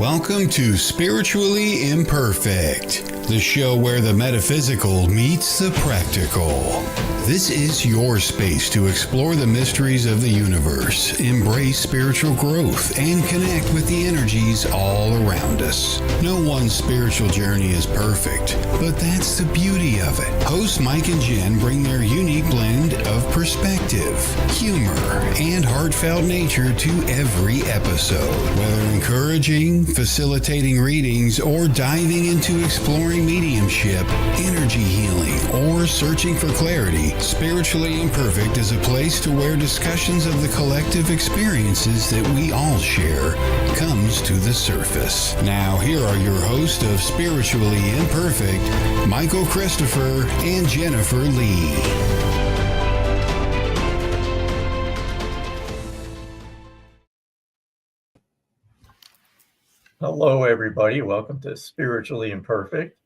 Welcome to Spiritually Imperfect, the show where the metaphysical meets the practical. This is your space to explore the mysteries of the universe, embrace spiritual growth, and connect with the energies all around us. No one spiritual journey is perfect, but that's the beauty of it. Hosts Mike and Jen bring their unique blend of perspective, humor, and heartfelt nature to every episode. Whether encouraging, facilitating readings, or diving into exploring mediumship, energy healing, or searching for clarity, Spiritually Imperfect is a place to where discussions of the collective experiences that we all share comes to the surface. Now, here are your hosts of Spiritually Imperfect, Michael Christopher and Jennifer Lee. Hello, everybody. Welcome to Spiritually Imperfect.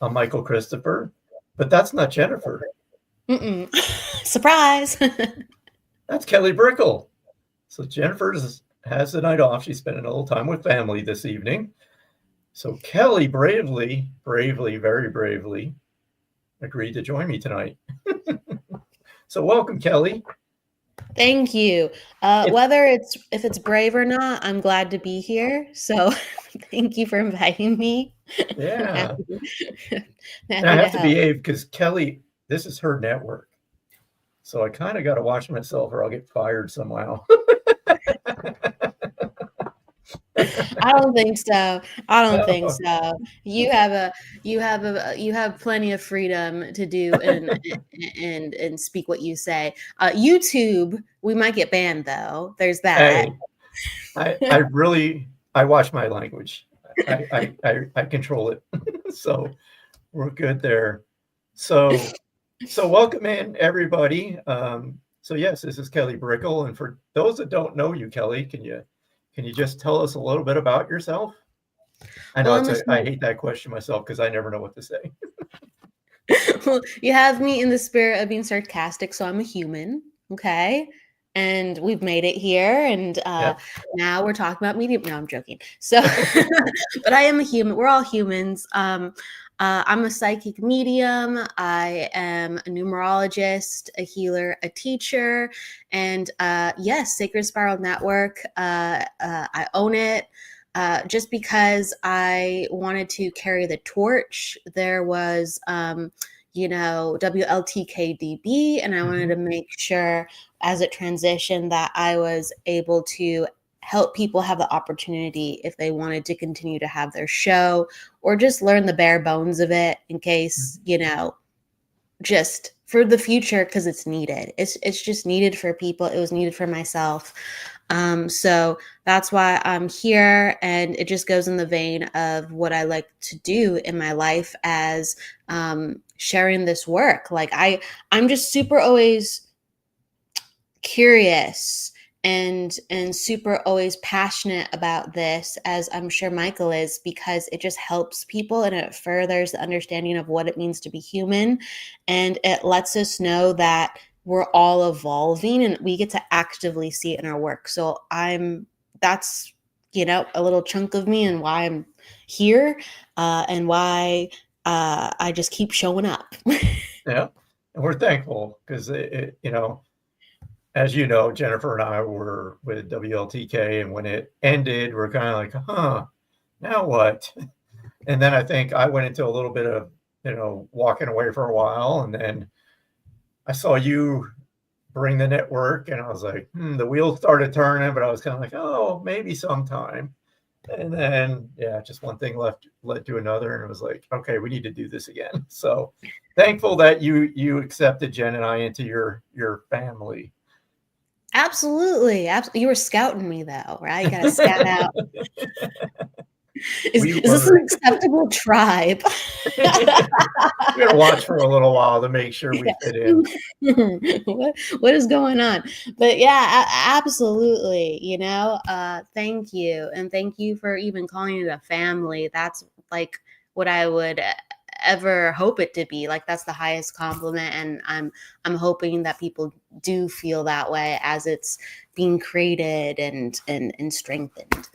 I'm Michael Christopher, but that's not Jennifer. Surprise. That's Kelly Brickle. So Jennifer has the night off. She's spending a little time with family this evening. So Kelly bravely, very bravely agreed to join me tonight. So welcome, Kelly. Thank you. Whether if it's brave or not, I'm glad to be here. So thank you for inviting me. Yeah. I have to behave because Kelly, this is her network. So I kind of got to watch myself or I'll get fired somehow. I don't think so. Think so. You have plenty of freedom to do and speak what you say. YouTube, we might get banned though. There's that. Hey, I watch my language. I control it. So we're good there. So welcome in, everybody. So yes, this is Kelly Brickle. And for those that don't know you, Kelly, can you just tell us a little bit about yourself? I know I hate that question myself because I never know what to say. Well, you have me in the spirit of being sarcastic, so I'm a human, okay? And we've made it here, and Now we're talking about medium. No, I'm joking. So, but I am a human. We're all humans. I'm a psychic medium. I am a numerologist, a healer, a teacher, and yes, Sacred Spiral Network. I own it just because I wanted to carry the torch. There was, WLTKDB, and I wanted to make sure as it transitioned that I was able to help people have the opportunity if they wanted to continue to have their show or just learn the bare bones of it in case, just for the future, because it's needed. It's just needed for people. It was needed for myself. So that's why I'm here, and it just goes in the vein of what I like to do in my life as sharing this work. Like I'm just super always curious and super always passionate about this, as I'm sure Michael is, because it just helps people and it furthers the understanding of what it means to be human. And it lets us know that we're all evolving and we get to actively see it in our work. So that's, a little chunk of me and why I'm here and why I just keep showing up. Yeah. And we're thankful because as you know, Jennifer and I were with WLTK, and when it ended, we're kind of like, now what? And then I think I went into a little bit of, walking away for a while, and then I saw you bring the network, and I was like, the wheels started turning, but I was kind of like, oh, maybe sometime. And then, just one thing led to another, and it was like, okay, we need to do this again. So thankful that you accepted Jen and I into your family. Absolutely. You were scouting me though, right? You got to scout out. Is this an acceptable tribe? We're going to watch for a little while to make sure we fit in. What is going on? But yeah, absolutely. Thank you. And thank you for even calling it a family. That's like what I would ever hope it to be. Like, that's the highest compliment, and I'm hoping that people do feel that way as it's being created and strengthened.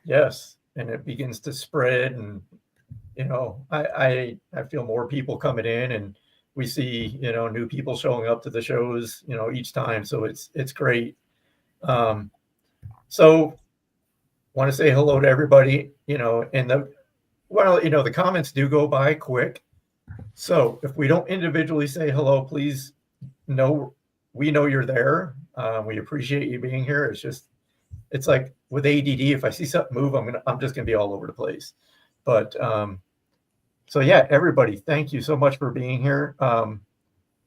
Yes. and it begins to spread. And, you know, I feel more people coming in, and we see, you know, new people showing up to the shows, you know, each time. So it's great. So want to say hello to everybody, you know, and the comments do go by quick. So if we don't individually say hello, please know we know you're there. We appreciate you being here. It's like with ADD, if I see something move, I'm just gonna be all over the place. But so yeah, everybody, thank you so much for being here.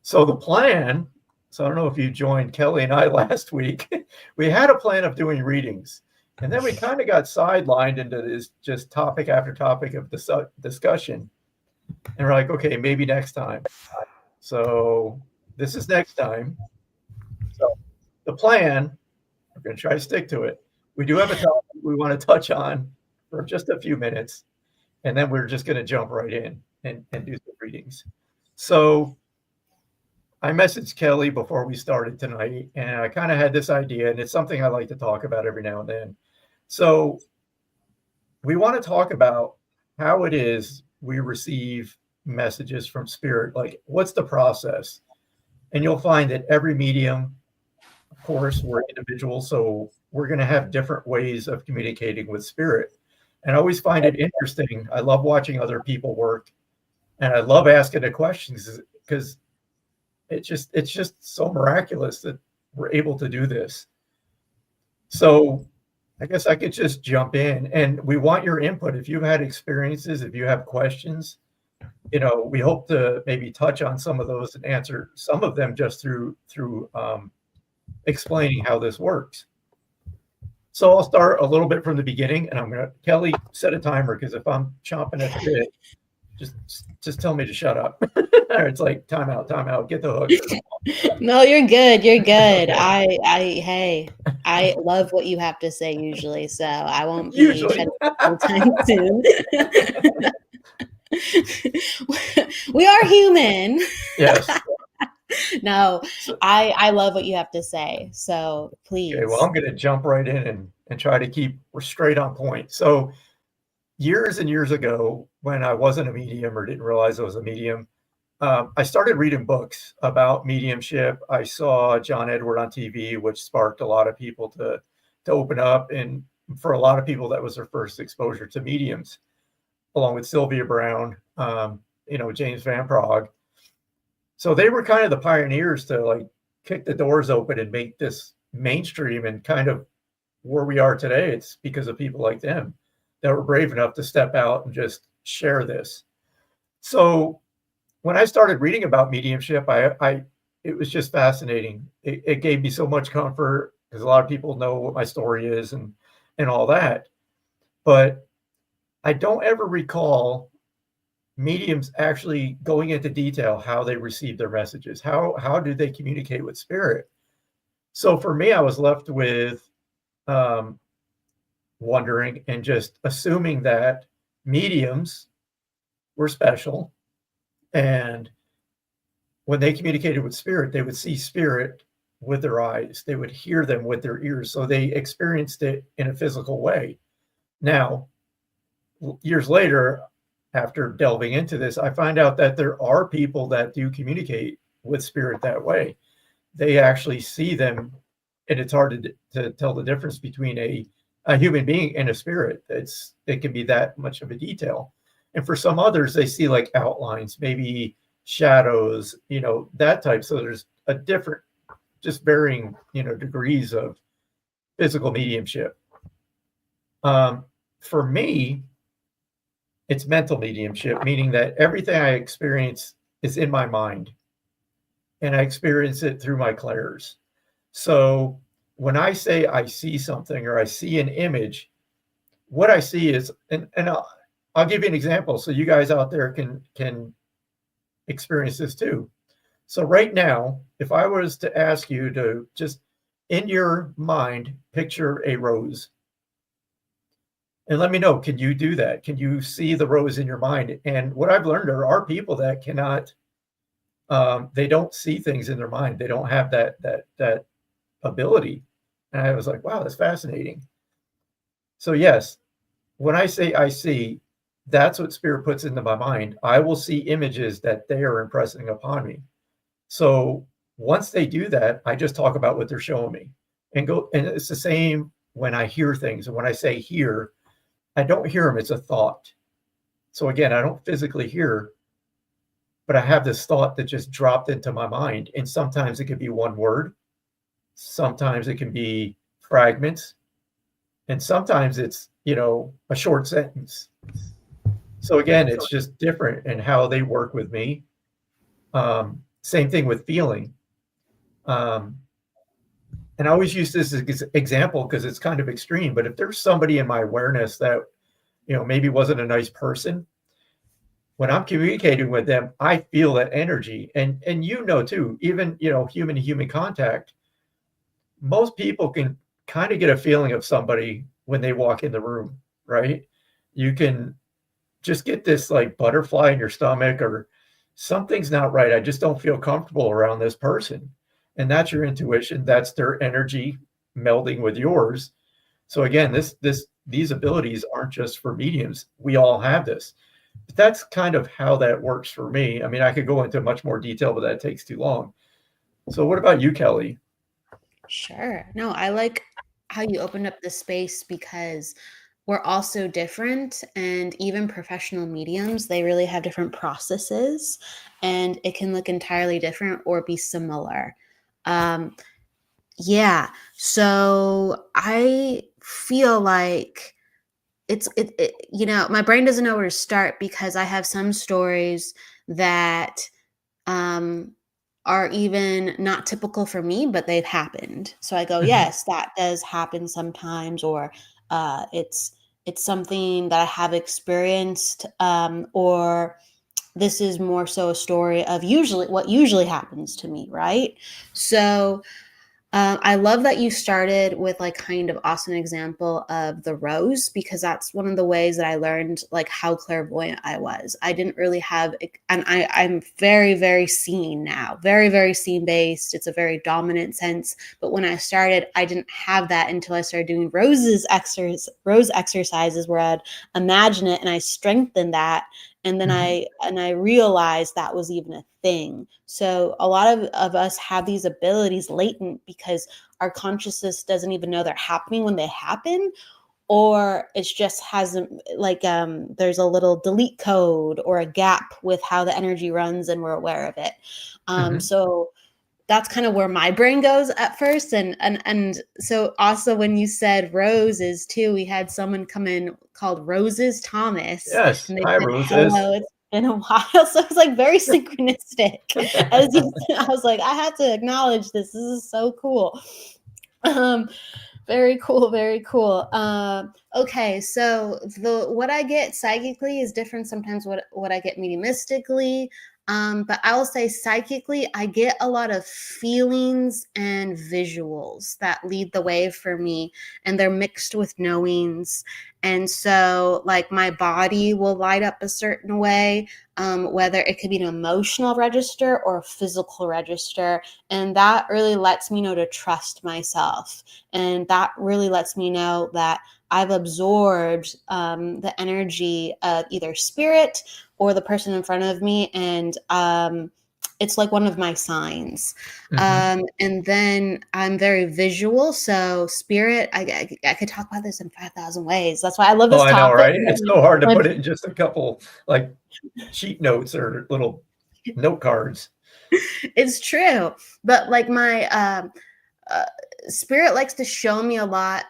So the plan, so I don't know if you joined Kelly and I last week, we had a plan of doing readings, and then we kind of got sidelined into this just topic after topic of discussion. And we're like, okay, maybe next time. So this is next time. So the plan, we're going to try to stick to it. We do have a topic we want to touch on for just a few minutes, and then we're just going to jump right in and do some readings. So I messaged Kelly before we started tonight, and I kind of had this idea, and it's something I like to talk about every now and then. So we want to talk about how it is we receive messages from spirit. Like, what's the process? And you'll find that every medium, of course, we're individuals, so we're going to have different ways of communicating with spirit. And I always find it interesting. I love watching other people work, and I love asking the questions because it's just so miraculous that we're able to do this. So I guess I could just jump in, and we want your input. If you've had experiences, if you have questions, you know, we hope to maybe touch on some of those and answer some of them just through explaining how this works. So I'll start a little bit from the beginning, and I'm going to, Kelly, set a timer, because if I'm chomping at the bit, just tell me to shut up. It's like time out, get the hook. No, you're good. You're good. Hey, I love what you have to say usually, so I won't be shutting up anytime soon. We are human. Yes. No, I love what you have to say. So please. Okay, well, I'm going to jump right in and try to keep straight on point. So years and years ago, when I wasn't a medium or didn't realize I was a medium, I started reading books about mediumship. I saw John Edward on TV, which sparked a lot of people to open up. And for a lot of people, that was their first exposure to mediums, along with Sylvia Brown, James Van Praagh. So they were kind of the pioneers to like kick the doors open and make this mainstream, and kind of where we are today. It's because of people like them that were brave enough to step out and just share this. So when I started reading about mediumship, it was just fascinating. It gave me so much comfort, because a lot of people know what my story is and all that. But I don't ever recall mediums actually going into detail how they receive their messages. How do they communicate with spirit? So for me, I was left with wondering and just assuming that mediums were special, and when they communicated with spirit, they would see spirit with their eyes, they would hear them with their ears, so they experienced it in a physical way. Now, years later, after delving into this, I find out that there are people that do communicate with spirit that way. They actually see them, and it's hard to tell the difference between a human being and a spirit. It can be that much of a detail. And for some others, they see like outlines, maybe shadows, that type. So there's a different, just varying, degrees of physical mediumship. For me, it's mental mediumship, meaning that everything I experience is in my mind, and I experience it through my clairs. So when I say I see something or I see an image, what I see is, and I'll give you an example so you guys out there can experience this too. So right now, if I was to ask you to just in your mind picture a rose, and let me know, can you do that? Can you see the rose in your mind? And what I've learned, there are people that cannot, they don't see things in their mind. They don't have that ability. And I was like, wow, that's fascinating. So yes, when I say I see, that's what spirit puts into my mind. I will see images that they are impressing upon me. So once they do that, I just talk about what they're showing me and go. And it's the same when I hear things. And when I say hear, I don't hear them. It's a thought. So again, I don't physically hear, but I have this thought that just dropped into my mind. And sometimes it can be one word. Sometimes it can be fragments. And sometimes it's, a short sentence. So again, it's just different in how they work with me. Same thing with feeling. And I always use this as an example because it's kind of extreme. But if there's somebody in my awareness that, maybe wasn't a nice person, when I'm communicating with them, I feel that energy. And too, even, human to human contact, most people can kind of get a feeling of somebody when they walk in the room, right? You can just get this like butterfly in your stomach or something's not right. I just don't feel comfortable around this person. And that's your intuition. That's their energy melding with yours. So again, these abilities aren't just for mediums. We all have this. But that's kind of how that works for me. I mean, I could go into much more detail, but that takes too long. So what about you, Kelly? Sure. No, I like how you opened up the space because we're all so different, and even professional mediums, they really have different processes, and it can look entirely different or be similar. Yeah. So I feel like my brain doesn't know where to start because I have some stories that are even not typical for me, but they've happened. So I go, Mhm. yes, that does happen sometimes, or it's something that I have experienced, or this is more so a story of usually what usually happens to me, right? So I love that you started with like kind of awesome example of the rose, because that's one of the ways that I learned like how clairvoyant I was. I didn't really have, and I'm very, very seen now, very, very scene based. It's a very dominant sense. But when I started, I didn't have that until I started doing rose exercises where I'd imagine it and I strengthened that. And then Mhm. I realized that was even a thing. So a lot of us have these abilities latent because our consciousness doesn't even know they're happening when they happen, or it's just hasn't like there's a little delete code or a gap with how the energy runs and we're aware of it. Mhm. So that's kind of where my brain goes at first. And so also when you said roses too, we had someone come in called Roses Thomas, Yes. and they Hi, said, Roses. hello, it's been a while. So it's like very synchronistic. I was like, I had to acknowledge this. This is so cool. Um, Very cool, very cool. Okay, so the what I get psychically is different sometimes what I get mediumistically. But I will say psychically, I get a lot of feelings and visuals that lead the way for me, and they're mixed with knowings. And so, like, my body will light up a certain way, whether it could be an emotional register or a physical register. And that really lets me know to trust myself. And that really lets me know that I've absorbed the energy of either spirit or the person in front of me. And it's like one of my signs. Mhm. And then I'm very visual. So spirit, I could talk about this in 5,000 ways. That's why I love Oh, this I know, topic. right? It's so hard to put it in just a couple like sheet notes or little note cards. It's true. But like my uh, spirit likes to show me a lot.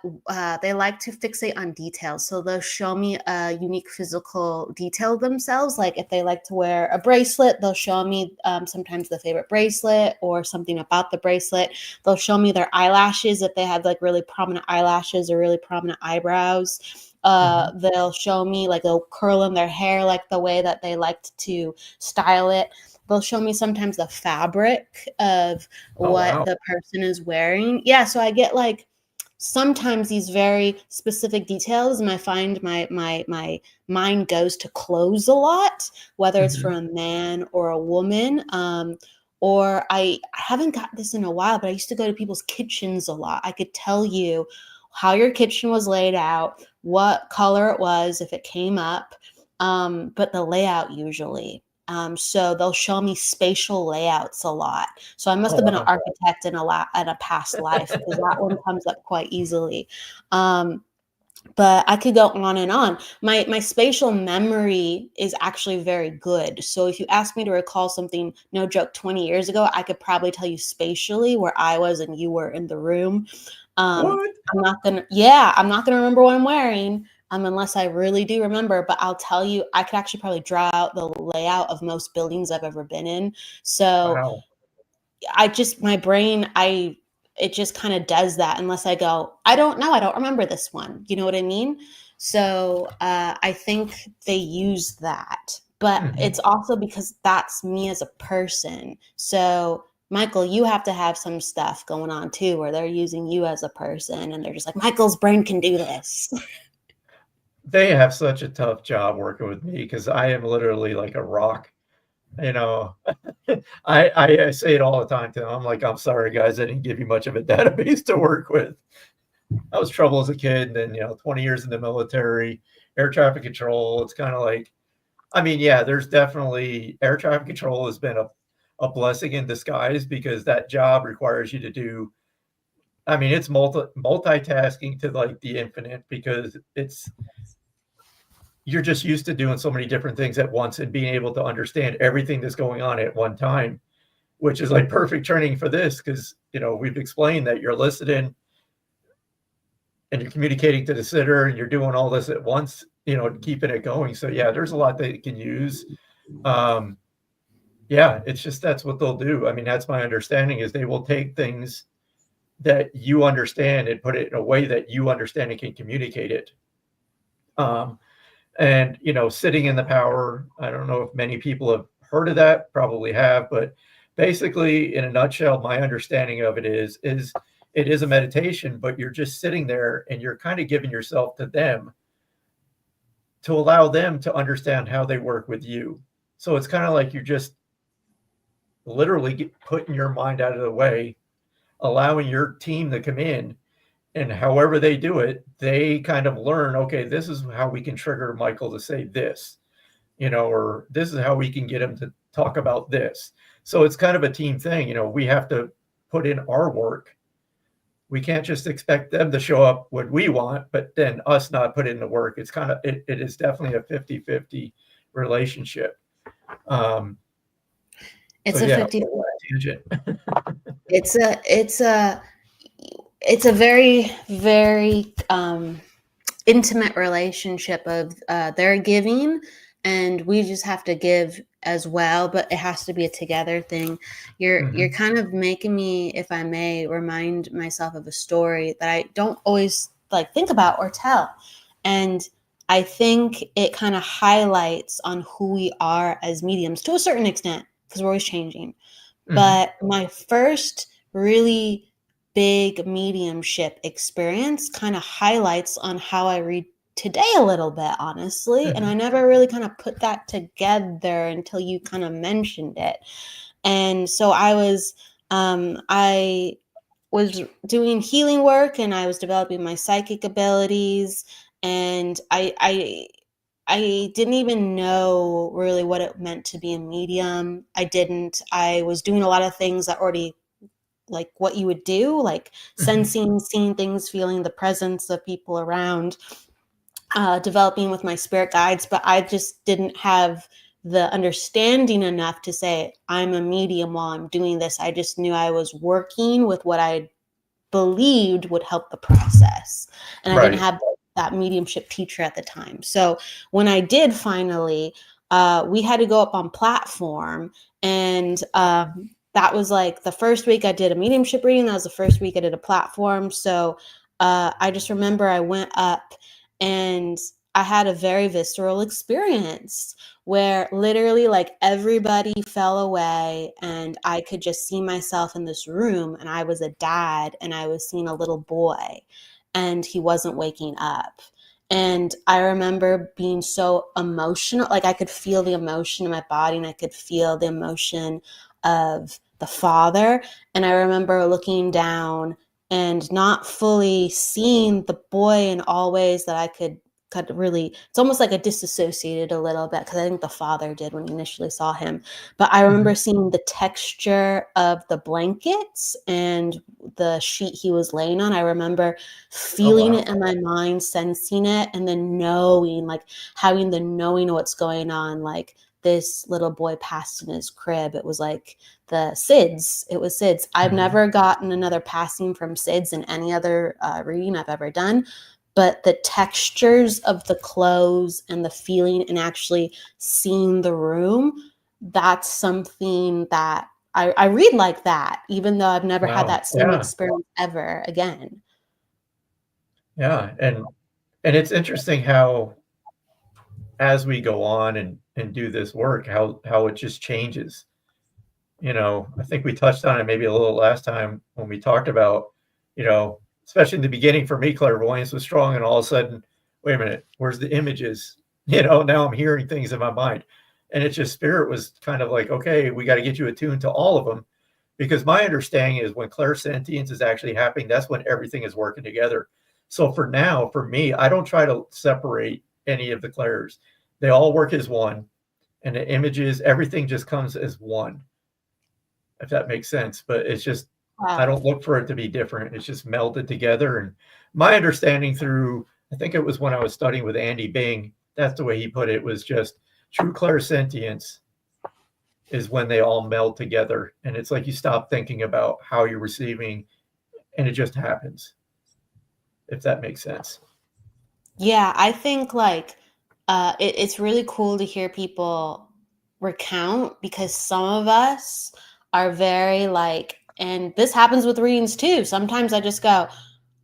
They like to fixate on details. So they'll show me a unique physical detail themselves. Like if they like to wear a bracelet, they'll show me sometimes the favorite bracelet or something about the bracelet. They'll show me their eyelashes if they have like really prominent eyelashes or really prominent eyebrows. Mhm. They'll show me like they'll curl in their hair like the way that they liked to style it. They'll show me sometimes the fabric of Oh, what wow. the person is wearing. Yeah, so I get like sometimes these very specific details, and I find my mind goes to clothes a lot, whether it's for Mhm. a man or a woman. Or I haven't got this in a while, but I used to go to people's kitchens a lot. I could tell you how your kitchen was laid out, what color it was if it came up, but the layout usually. So they'll show me spatial layouts a lot. So I must Oh, have been an wow. architect in a past life, because that one comes up quite easily. But I could go on and on. My spatial memory is actually very good. So if you ask me to recall something, no joke, 20 years ago, I could probably tell you spatially where I was and you were in the room. What? I'm not gonna remember what I'm wearing, unless I really do remember. But I'll tell you, I could actually probably draw out the layout of most buildings I've ever been in. So Wow. my brain, it just kind of does that, unless I go, I don't know, I don't remember this one. You know what I mean? So I think they use that, but it's also because that's me as a person. So Michael, you have to have some stuff going on too, where they're using you as a person and they're just like, Michael's brain can do this. They have such a tough job working with me because I am literally like a rock. You know, I say it all the time to them. I'm like, I'm sorry, guys, I didn't give you much of a database to work with. I was trouble as a kid, and then 20 years in the military, air traffic control. It's kind of like, I mean, yeah, there's definitely air traffic control has been a blessing in disguise because that job requires you to do. I mean, it's multitasking to like the infinite because you're just used to doing so many different things at once and being able to understand everything that's going on at one time, which is like perfect training for this because we've explained that you're listening and you're communicating to the sitter and you're doing all this at once, keeping it going. So yeah, there's a lot that you can use. Yeah, it's just that's what they'll do. I mean, that's my understanding is they will take things that you understand and put it in a way that you understand and can communicate it. And sitting in the power, I don't know if many people have heard of that, probably have, but basically in a nutshell, my understanding of it is it is a meditation, but you're just sitting there and you're kind of giving yourself to them to allow them to understand how they work with you. So it's kind of like you're just literally putting your mind out of the way, allowing your team to come in, and however they do it, they kind of learn, okay, this is how we can trigger Michael to say this, or this is how we can get him to talk about this. So it's kind of a team thing. We have to put in our work. We can't just expect them to show up what we want, but then us not put in the work. It's kind of, it is definitely a 50-50 relationship. It's so a yeah, 50. tangent. It's a very, very intimate relationship of they're giving and we just have to give as well, but it has to be a together thing. You're kind of making me, if I may, remind myself of a story that I don't always think about or tell. And I think it kind of highlights on who we are as mediums to a certain extent, because we're always changing. But my first really big mediumship experience kind of highlights on how I read today a little bit, honestly. And I never really kind of put that together until you kind of mentioned it. And so I was doing healing work and I was developing my psychic abilities, and I didn't even know really what it meant to be a medium. I was doing a lot of things that already, like what you would do, like sensing, seeing things, feeling the presence of people around, developing with my spirit guides. But I just didn't have the understanding enough to say I'm a medium while I'm doing this. I just knew I was working with what I believed would help the process. And I didn't have that mediumship teacher at the time. So when I did finally, we had to go up on platform, and that was like the first week I did a mediumship reading. That was the first week I did a platform. So I just remember I went up and I had a very visceral experience where literally everybody fell away and I could just see myself in this room, and I was a dad and I was seeing a little boy and he wasn't waking up. And I remember being so emotional, I could feel the emotion in my body and I could feel the emotion of the father. And I remember looking down and not fully seeing the boy in all ways that I could really, it's almost like I disassociated a little bit because I think the father did when he initially saw him. But I remember seeing the texture of the blankets and the sheet he was laying on. I remember feeling it in my mind, sensing it, and then knowing, like having the knowing of what's going on. Like, this little boy passed in his crib. It was like the SIDS. It was SIDS. I've never gotten another passing from SIDS in any other reading I've ever done. But the textures of the clothes and the feeling and actually seeing the room, that's something that I read like that, even though I've never had that same experience ever again. Yeah. And it's interesting how, as we go on and do this work, how it just changes. You know, I think we touched on it maybe a little last time when we talked about, you know, especially in the beginning for me, clairvoyance was strong, and all of a sudden, wait a minute, where's the images? You know, now I'm hearing things in my mind. And it's just, spirit was kind of like, okay, we got to get you attuned to all of them. Because my understanding is when clairsentience is actually happening, that's when everything is working together. So for now, for me, I don't try to separate any of the clairs. They all work as one. And the images, everything just comes as one, if that makes sense. But it's just, I don't look for it to be different. It's just melded together. And my understanding through, I think it was when I was studying with Andy Bing, that's the way he put it, was just true clairsentience is when they all meld together. And it's like you stop thinking about how you're receiving, and it just happens, if that makes sense. Yeah, I think like it's really cool to hear people recount, because some of us are very like, and this happens with readings too. Sometimes I just go,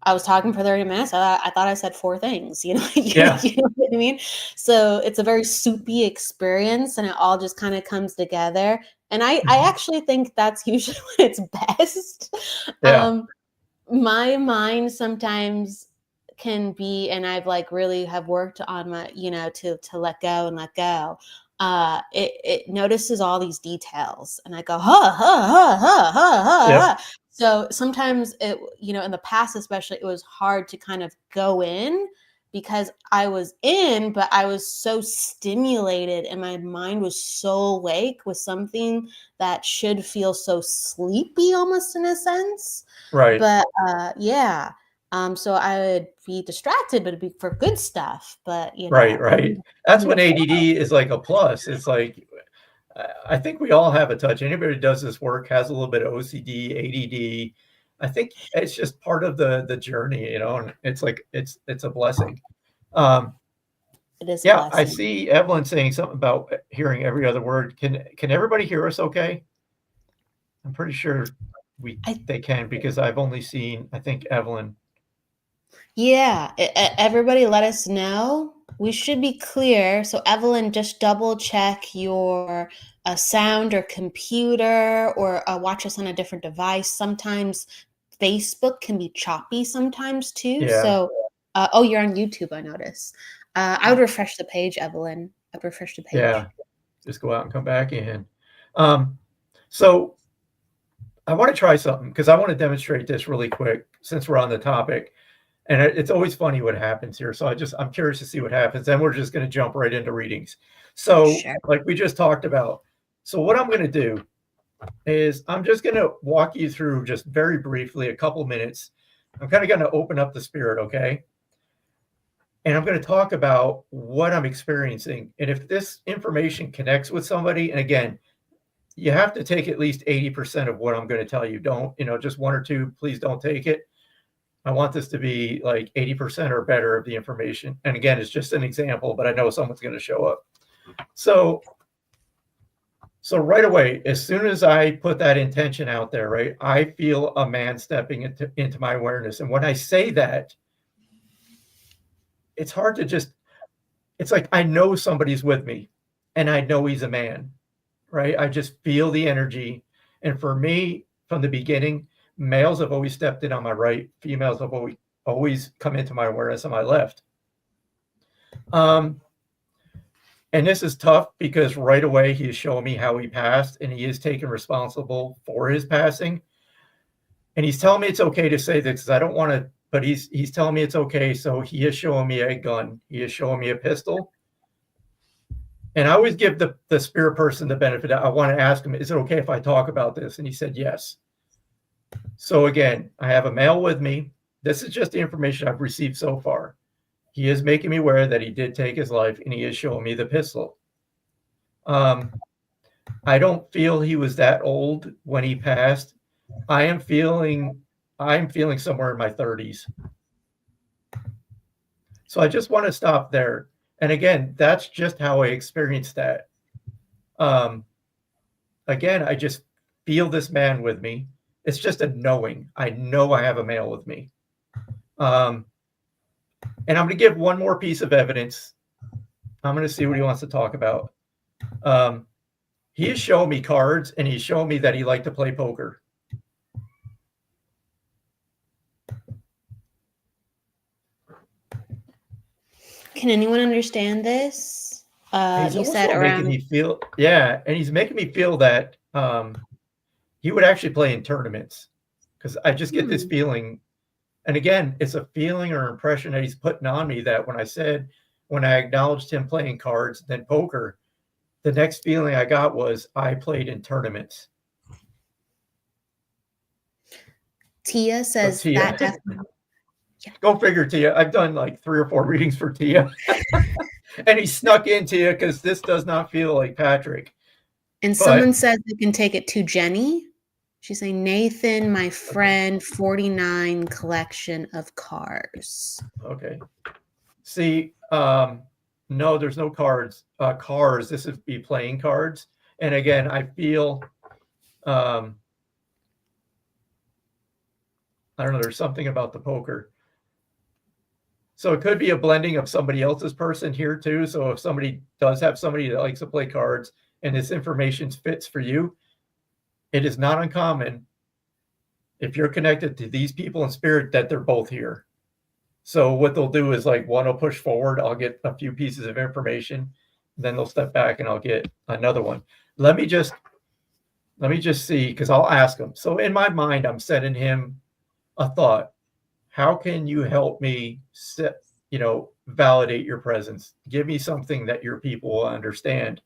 I was talking for 30 minutes. I thought I said 4 things, you know, you know what I mean? So it's a very soupy experience, and it all just kind of comes together. And I actually think that's usually when it's best. My mind sometimes can be, and I've like really have worked on my, you know, to let go and let go. It notices all these details, and I go, So sometimes it, you know, in the past, especially, it was hard to kind of go in because I was in, but I was so stimulated and my mind was so awake with something that should feel so sleepy almost in a sense. Right. But yeah. So I would be distracted, but it'd be for good stuff. But you know, right. That's when ADD is like a plus. It's like, I think we all have a touch. Anybody who does this work has a little bit of OCD, ADD. I think it's just part of the journey, you know, and it's like, it's a blessing. It is. Yeah, I see Evelyn saying something about hearing every other word. Can everybody hear us okay? I'm pretty sure they can, because I've only seen, I think, Evelyn. Yeah, everybody let us know. We should be clear. So Evelyn, just double check your sound or computer, or watch us on a different device. Sometimes Facebook can be choppy sometimes too. Yeah. So, oh, you're on YouTube, I notice. I would refresh the page, Evelyn. I'd refresh the page. Yeah, just go out and come back in. So I want to try something, because I want to demonstrate this really quick since we're on the topic. And it's always funny what happens here. So I'm curious to see what happens. Then we're just going to jump right into readings. So like we just talked about. So what I'm going to do is I'm just going to walk you through, just very briefly, a couple minutes. I'm kind of going to open up the spirit, okay? And I'm going to talk about what I'm experiencing. And if this information connects with somebody, and again, you have to take at least 80% of what I'm going to tell you. Don't, you know, just 1 or 2, please don't take it. I want this to be like 80% or better of the information. And again, it's just an example, but I know someone's going to show up. So right away, as soon as I put that intention out there, right, I feel a man stepping into my awareness. And when I say that, it's hard to just, it's like I know somebody's with me and I know he's a man, right? I just feel the energy. And for me, from the beginning, males have always stepped in on my right. Females have always come into my awareness on my left. And this is tough because right away he is showing me how he passed, and he is taking responsible for his passing. And he's telling me it's okay to say this because I don't want to, but he's telling me it's okay. So he is showing me a gun. He is showing me a pistol. And I always give the spirit person the benefit. I want to ask him, is it okay if I talk about this? And he said, yes. So again, I have a male with me. This is just the information I've received so far. He is making me aware that he did take his life, and he is showing me the pistol. I don't feel he was that old when he passed. I'm feeling somewhere in my 30s. So I just want to stop there. And again, that's just how I experienced that. Again, I just feel this man with me. It's just a knowing. I know I have a male with me. And I'm going to give one more piece of evidence. I'm going to see what he wants to talk about. He is showing me cards, and he's showing me that he liked to play poker. Can anyone understand this? You said around making me feel, yeah, and he's making me feel that he would actually play in tournaments, because I just get this feeling. And again, it's a feeling or impression that he's putting on me that when I acknowledged him playing cards, then poker, the next feeling I got was I played in tournaments. Tia says Tia. That definitely. Yeah. Go figure, Tia. I've done like 3 or 4 readings for Tia. And he snuck in, Tia, because this does not feel like Patrick. And someone says you can take it to Jenny. She's saying, Nathan, my friend, 49 collection of cars. Okay. See, no, there's no cards. Cars, this would be playing cards. And again, I feel, I don't know, there's something about the poker. So it could be a blending of somebody else's person here too. So if somebody does have somebody that likes to play cards and this information fits for you, it is not uncommon if you're connected to these people in spirit that they're both here. So what they'll do is like one will push forward. I'll get a few pieces of information. Then they'll step back and I'll get another one. Let me just see, because I'll ask him. So in my mind, I'm sending him a thought. How can you help me validate your presence? Give me something that your people will understand.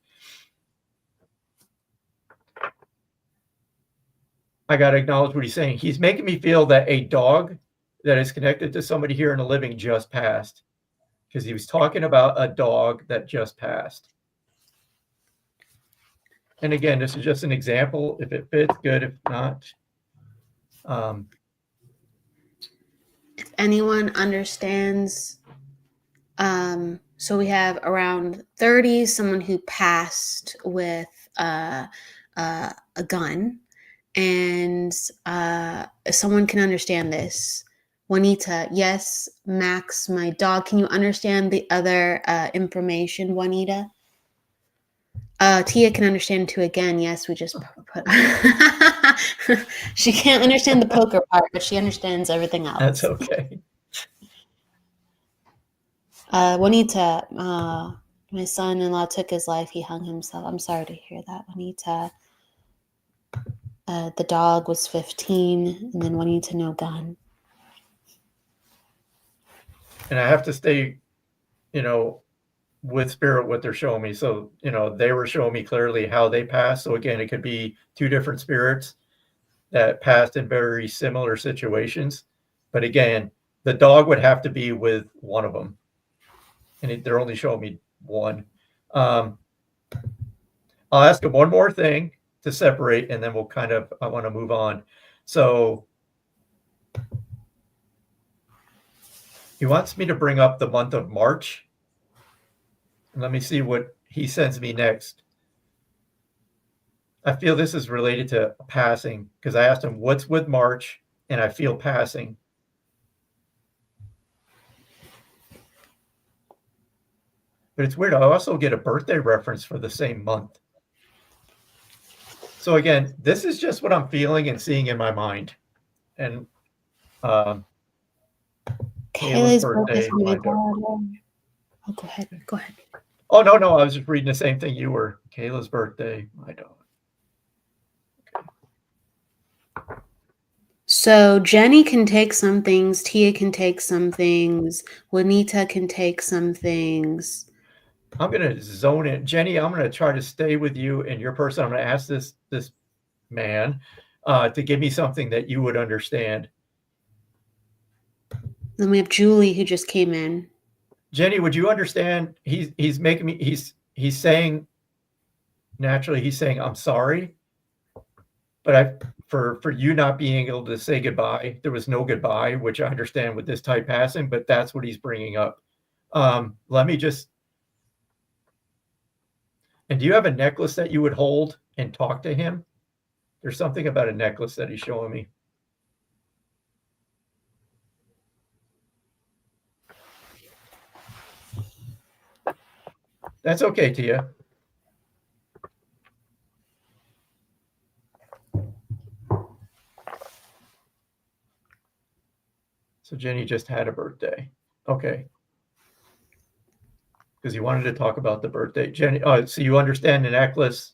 I got to acknowledge what he's saying. He's making me feel that a dog that is connected to somebody here in the living just passed, because he was talking about a dog that just passed. And again, this is just an example. If it fits, good. If not, if anyone understands, so we have around 30, someone who passed with a gun, and if someone can understand this. Juanita, yes. Max, my dog. Can you understand the other information, Juanita? Tia can understand too. Again, yes. We just put. She can't understand the poker part, but she understands everything else. That's okay. Juanita, my son-in-law took his life. He hung himself. I'm sorry to hear that, Juanita. The dog was 15, and then Juanita, no gun. And I have to stay, with spirit, what they're showing me. So, they were showing me clearly how they passed. So again, it could be 2 different spirits that passed in very similar situations. But again, the dog would have to be with one of them. And they're only showing me one. I'll ask him one more thing to separate, and then I want to move on. So he wants me to bring up the month of March. And let me see what he sends me next. I feel this is related to passing, because I asked him what's with March, and I feel passing. But it's weird. I also get a birthday reference for the same month. So again, this is just what I'm feeling and seeing in my mind. And Kayla's birthday. Oh, go ahead. Go ahead. Oh, no. I was just reading the same thing you were. Kayla's birthday, my dog. Okay. So Jenny can take some things, Tia can take some things, Juanita can take some things. I'm going to zone in. Jenny, I'm going to try to stay with you and your person. I'm going to ask this man to give me something that you would understand. Then we have Julie who just came in. Jenny, would you understand? He's making me, he's saying, naturally, he's saying, I'm sorry. But for you not being able to say goodbye, there was no goodbye, which I understand with this type passing, but that's what he's bringing up. Let me just, and do you have a necklace that you would hold and talk to him? There's something about a necklace that he's showing me. That's okay, Tia. So Jenny just had a birthday. Okay. Because you wanted to talk about the birthday. Jenny, so you understand the necklace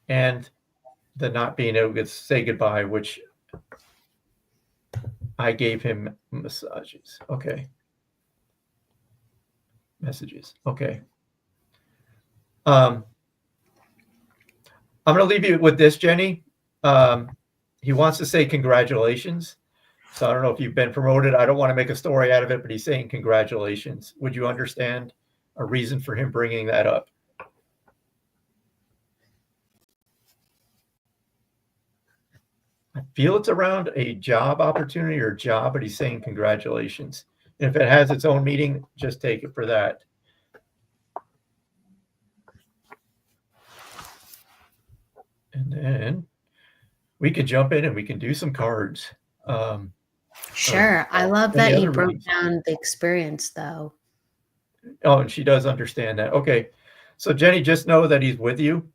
and the not being able to say goodbye, which I gave him massages. Okay. Messages. Okay. I'm going to leave you with this, Jenny. He wants to say congratulations. So I don't know if you've been promoted. I don't want to make a story out of it, but he's saying congratulations. Would you understand a reason for him bringing that up? I feel it's around a job opportunity or job, but he's saying congratulations. And if it has its own meaning, just take it for that. And then we could jump in and we can do some cards. Sure. I love that you broke down the experience, though. Oh, and she does understand that. Okay. So Jenny, just know that he's with you.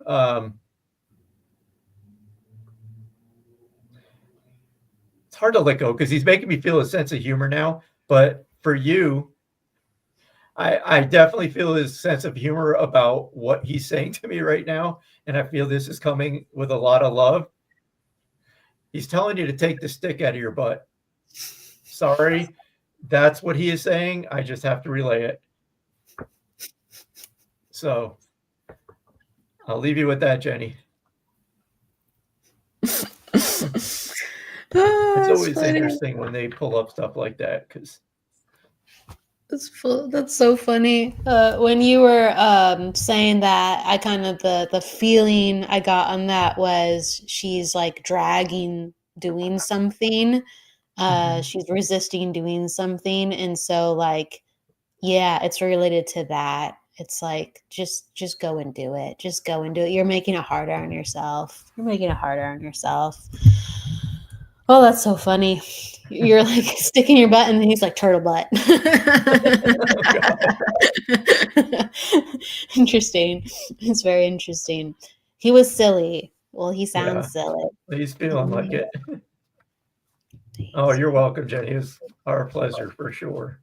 It's hard to let go because he's making me feel a sense of humor now. But for you, I definitely feel his sense of humor about what he's saying to me right now. And I feel this is coming with a lot of love. He's telling you to take the stick out of your butt. Sorry, that's what he is saying. I just have to relay it. So I'll leave you with that, Jenny. It's always interesting when they pull up stuff like that because that's so funny. When you were saying that, I kind of the feeling I got on that was she's like dragging doing something. She's resisting doing something, and so like, yeah, it's related to that. It's like just go and do it. Just go and do it. You're making it harder on yourself. Oh, that's so funny. You're like sticking your butt, and he's like turtle butt. Interesting. It's very interesting. He was silly. Well, he sounds silly. He's feeling like it. Oh, you're welcome, Jenny. It was our pleasure for sure.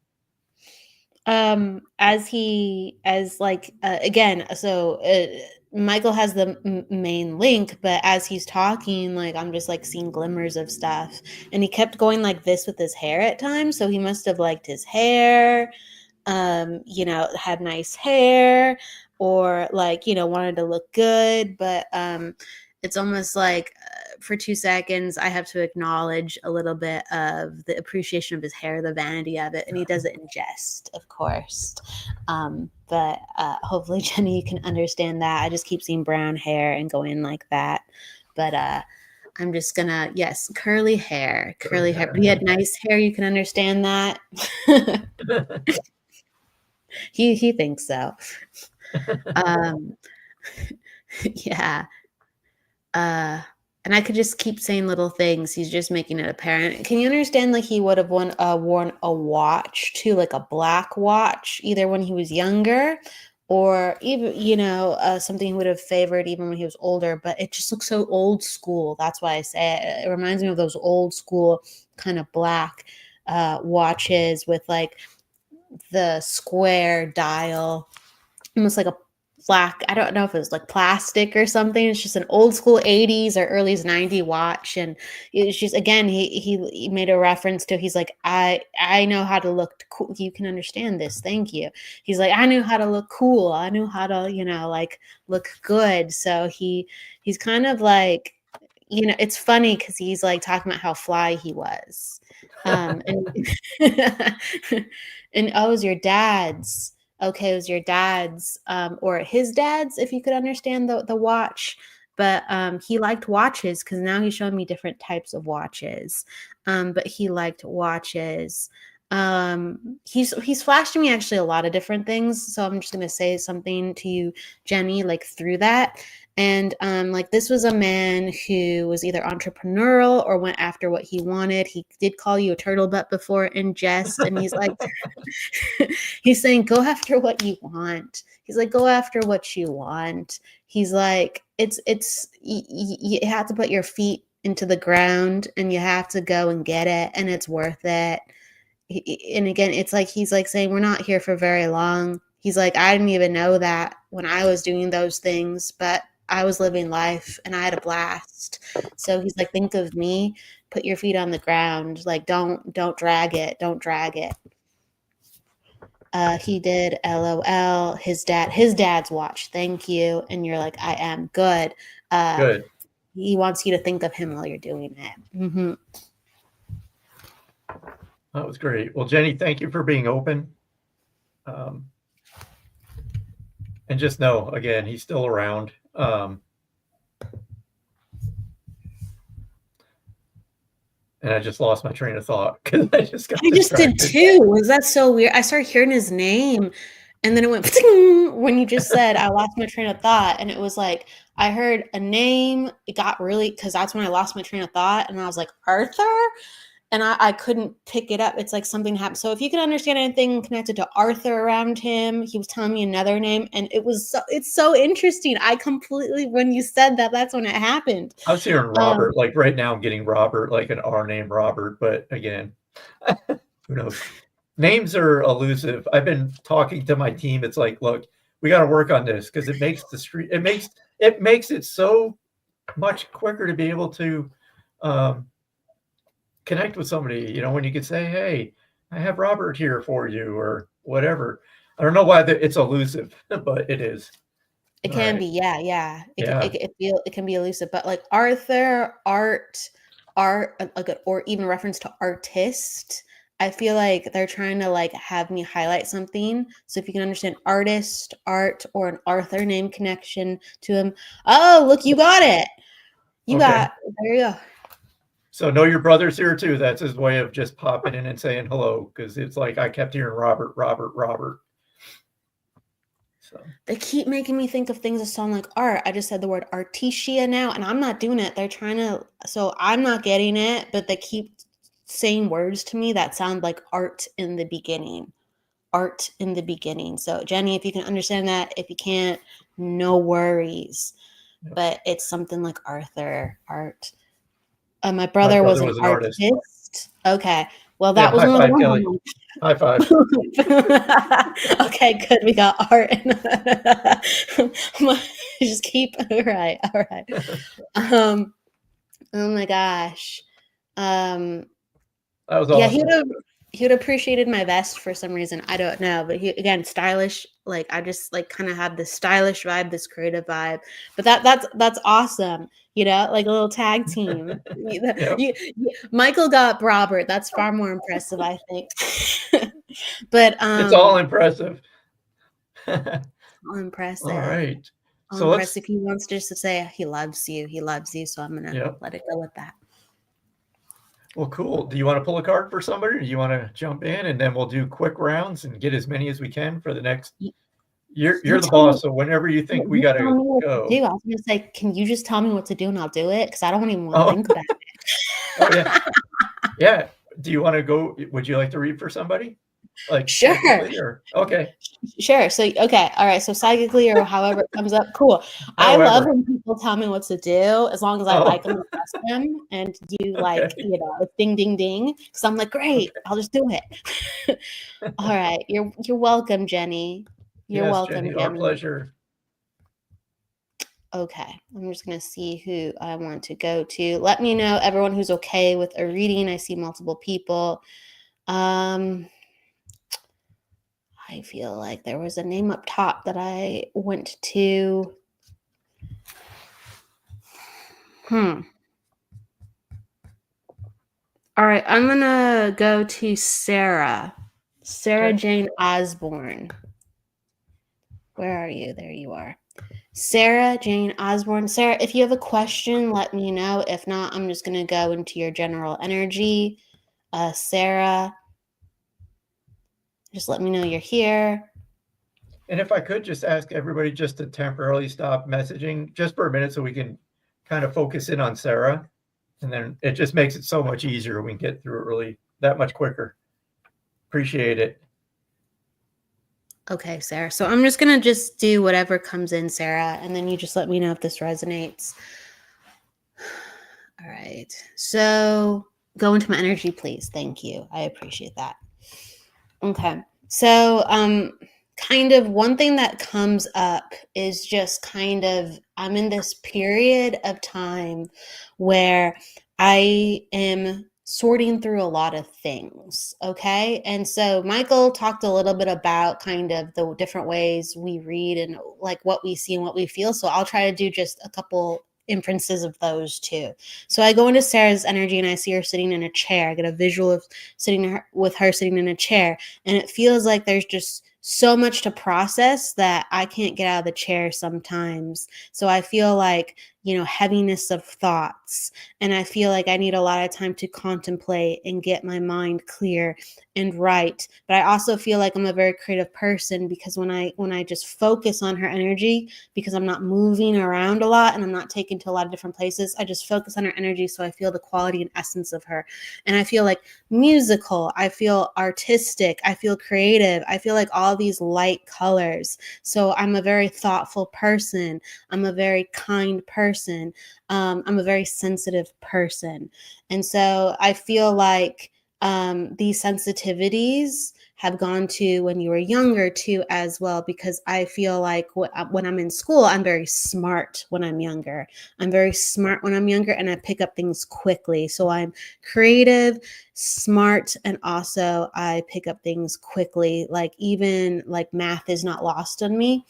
Michael has the main link, but as he's talking, like I'm just like seeing glimmers of stuff, and he kept going like this with his hair at times, so he must have liked his hair, had nice hair, or like wanted to look good, but it's almost like for 2 seconds I have to acknowledge a little bit of the appreciation of his hair, the vanity of it, and he does it in jest, of course. But hopefully, Jenny, you can understand that. I just keep seeing brown hair and going like that. But I'm just gonna, yes, curly hair. But he had nice hair. You can understand that. He thinks so. Yeah. And I could just keep saying little things. He's just making it apparent. Can you understand? Like he would have worn a watch too, like a black watch, either when he was younger, or even something he would have favored even when he was older. But it just looks so old school. That's why I say it. It reminds me of those old school kind of black watches with like the square dial, almost like black. I don't know if it was like plastic or something. It's just an old school 80s or early 90s watch. And it's just, again, he made a reference to, he's like, I know how to look cool. You can understand this. Thank you. He's like, I knew how to look cool. I knew how to, like look good. So he's kind of like, it's funny because he's like talking about how fly he was. And and oh, it was your dad's. Okay, it was your dad's or his dad's, if you could understand the watch. But he liked watches because now he's showing me different types of watches. But he liked watches. He's flashed me actually a lot of different things. So I'm just gonna say something to you, Jenny, like through that. And like this was a man who was either entrepreneurial or went after what he wanted. He did call you a turtle butt before in jest, and he's like, he's saying, go after what you want. He's like, go after what you want. He's like, you have to put your feet into the ground and you have to go and get it, and it's worth it. And again, it's like he's like saying, we're not here for very long. He's like, I didn't even know that when I was doing those things, but I was living life and I had a blast. So he's like, think of me, put your feet on the ground. Like, don't drag it. Don't drag it. He did LOL, his dad's watch. Thank you. And you're like, I am good. Good. He wants you to think of him while you're doing it. Mm-hmm. That was great. Well, Jenny, thank you for being open. And just know, again, he's still around. And I just lost my train of thought because I just did too. Was that so weird? I started hearing his name and then it went when you just said I lost my train of thought, and it was like I heard a name. It got really, because that's when I lost my train of thought, and I was like, Arthur? And I couldn't pick it up. It's like something happened. So if you can understand anything connected to Arthur around him, he was telling me another name. And it's so interesting. I completely, when you said that, that's when it happened. I was hearing Robert. Like right now I'm getting Robert, like an R name Robert. But again, who knows? Names are elusive. I've been talking to my team. It's like, look, we got to work on this because it makes the street, it makes it so much quicker to be able to connect with somebody, when you could say, hey, I have Robert here for you or whatever. I don't know why it's elusive, but it is. It can be. Yeah. It can be elusive, but like Arthur, art, or even reference to artist. I feel like they're trying to like have me highlight something. So if you can understand artist, art, or an Arthur name connection to him. Oh, look, you got it. There you go. So know your brother's here too. That's his way of just popping in and saying hello, because it's like I kept hearing Robert. So they keep making me think of things that sound like art. I just said the word artesia now, and I'm not doing it. They're trying to, so I'm not getting it, but they keep saying words to me that sound like art in the beginning. Art in the beginning. So Jenny, if you can understand that, if you can't, no worries. Yep. But it's something like Arthur, art. My brother was an artist. Okay. Well, that was one of the ones. High five. Okay, good. We got art. Just keep. All right. Oh my gosh. That was awesome. Yeah, he would have appreciated my vest for some reason. I don't know, but again, stylish. Like I just like kind of have this stylish vibe, this creative vibe. But that's awesome. Like a little tag team. Yep. Michael got Robert. That's far more impressive, I think. But it's all impressive. All impressive. All right. So impressive. He wants just to say he loves you. He loves you. So I'm gonna let it go with that. Well, cool. Do you want to pull a card for somebody, or do you want to jump in and then we'll do quick rounds and get as many as we can for the next? You're the boss, so whenever you think we got to go. I was going to say, can you just tell me what to do and I'll do it? Because I don't even want to think about it. Oh, yeah. Yeah. Do you want to go? Would you like to read for somebody? Like sure. Okay. Sure. So, okay. All right. So psychically or however it comes up. Cool. I love when people tell me what to do, as long as I like them and trust them, and you ding, ding, ding. So I'm like, great, I'll just do it. All right. You're welcome, Jenny. You're welcome, Jenny. Our pleasure. Okay, I'm just going to see who I want to go to. Let me know, everyone who's okay with a reading. I see multiple people. I feel like there was a name up top that I went to. All right, I'm going to go to Sarah. Sarah Jane Osborne. Where are you? There you are. Sarah Jane Osborne. Sarah, if you have a question, let me know. If not, I'm just going to go into your general energy. Sarah, just let me know you're here. And if I could just ask everybody just to temporarily stop messaging just for a minute so we can kind of focus in on Sarah. And then it just makes it so much easier. We can get through it really that much quicker. Appreciate it. Okay, Sarah. So I'm just going to just do whatever comes in, Sarah, and then you just let me know if this resonates. All right. So go into my energy, please. Thank you. I appreciate that. Okay. So kind of one thing that comes up is just kind of I'm in this period of time where I am sorting through a lot of things. Okay. And so Michael talked a little bit about kind of the different ways we read and like what we see and what we feel. So I'll try to do just a couple inferences of those too. So I go into Sarah's energy and I see her sitting in a chair. I get a visual of with her sitting in a chair, and it feels like there's just so much to process that I can't get out of the chair sometimes. So I feel like, heaviness of thoughts, and I feel like I need a lot of time to contemplate and get my mind clear and right. But I also feel like I'm a very creative person because when I just focus on her energy, because I'm not moving around a lot and I'm not taken to a lot of different places, I just focus on her energy. So I feel the quality and essence of her. And I feel like musical, I feel artistic, I feel creative, I feel like all these light colors. So I'm a very thoughtful person. I'm a very kind person. I'm a very sensitive person. And so I feel like these sensitivities have gone to when you were younger too as well, because I feel like when I'm in school, I'm very smart when I'm younger. I'm very smart when I'm younger and I pick up things quickly. So I'm creative, smart, and also I pick up things quickly. Like even like math is not lost on me.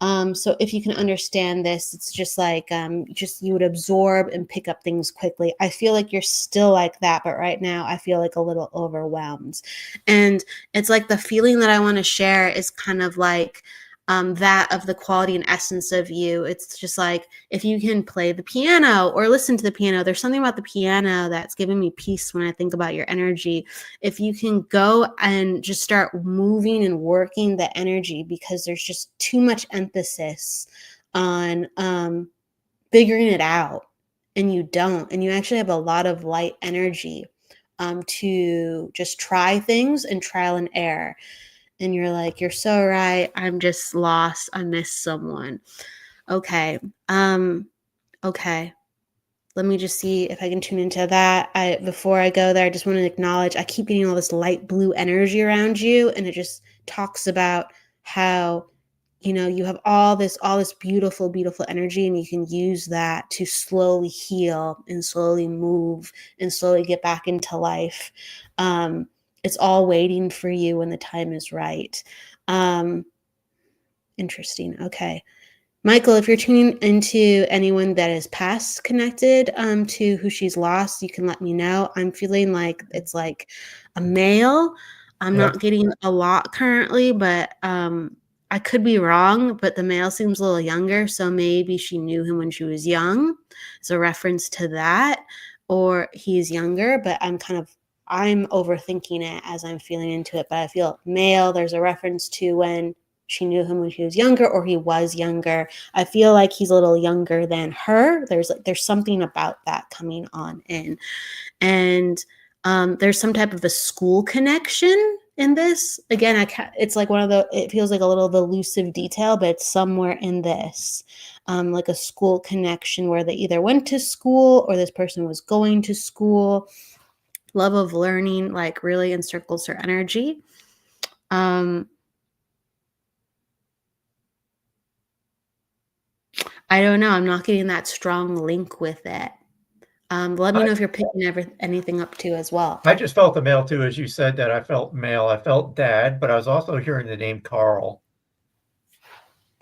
So if you can understand this, it's just like just you would absorb and pick up things quickly. I feel like you're still like that, but right now I feel like a little overwhelmed. And it's like the feeling that I want to share is kind of like that of the quality and essence of you. It's just like if you can play the piano or listen to the piano, there's something about the piano that's giving me peace when I think about your energy. If you can go and just start moving and working the energy, because there's just too much emphasis on figuring it out, and you don't, and you actually have a lot of light energy to just try things and trial and error. And you're like, you're so right. I'm just lost. I miss someone. Okay. Okay. Let me just see if I can tune into that. Before I go there, I just want to acknowledge I keep getting all this light blue energy around you, and it just talks about how you have all this beautiful, beautiful energy, and you can use that to slowly heal and slowly move and slowly get back into life. It's all waiting for you when the time is right. Interesting. Okay. Michael, if you're tuning into anyone that is past connected to who she's lost, you can let me know. I'm feeling like it's like a male. I'm not getting a lot currently, but I could be wrong, but the male seems a little younger, so maybe she knew him when she was young. It's a reference to that, or he's younger, but I'm overthinking it as I'm feeling into it, but I feel male. There's a reference to when she knew him when he was younger, or he was younger. I feel like he's a little younger than her. There's something about that coming on in. And there's some type of a school connection in this. Again, it's like it feels like a little elusive detail, but it's somewhere in this. Like a school connection where they either went to school or this person was going to school. Love of learning, like really encircles her energy. I don't know. I'm not getting that strong link with it. Let me know if you're picking anything up too as well. I just felt the male too, as you said that I felt male. I felt dad, but I was also hearing the name Carl.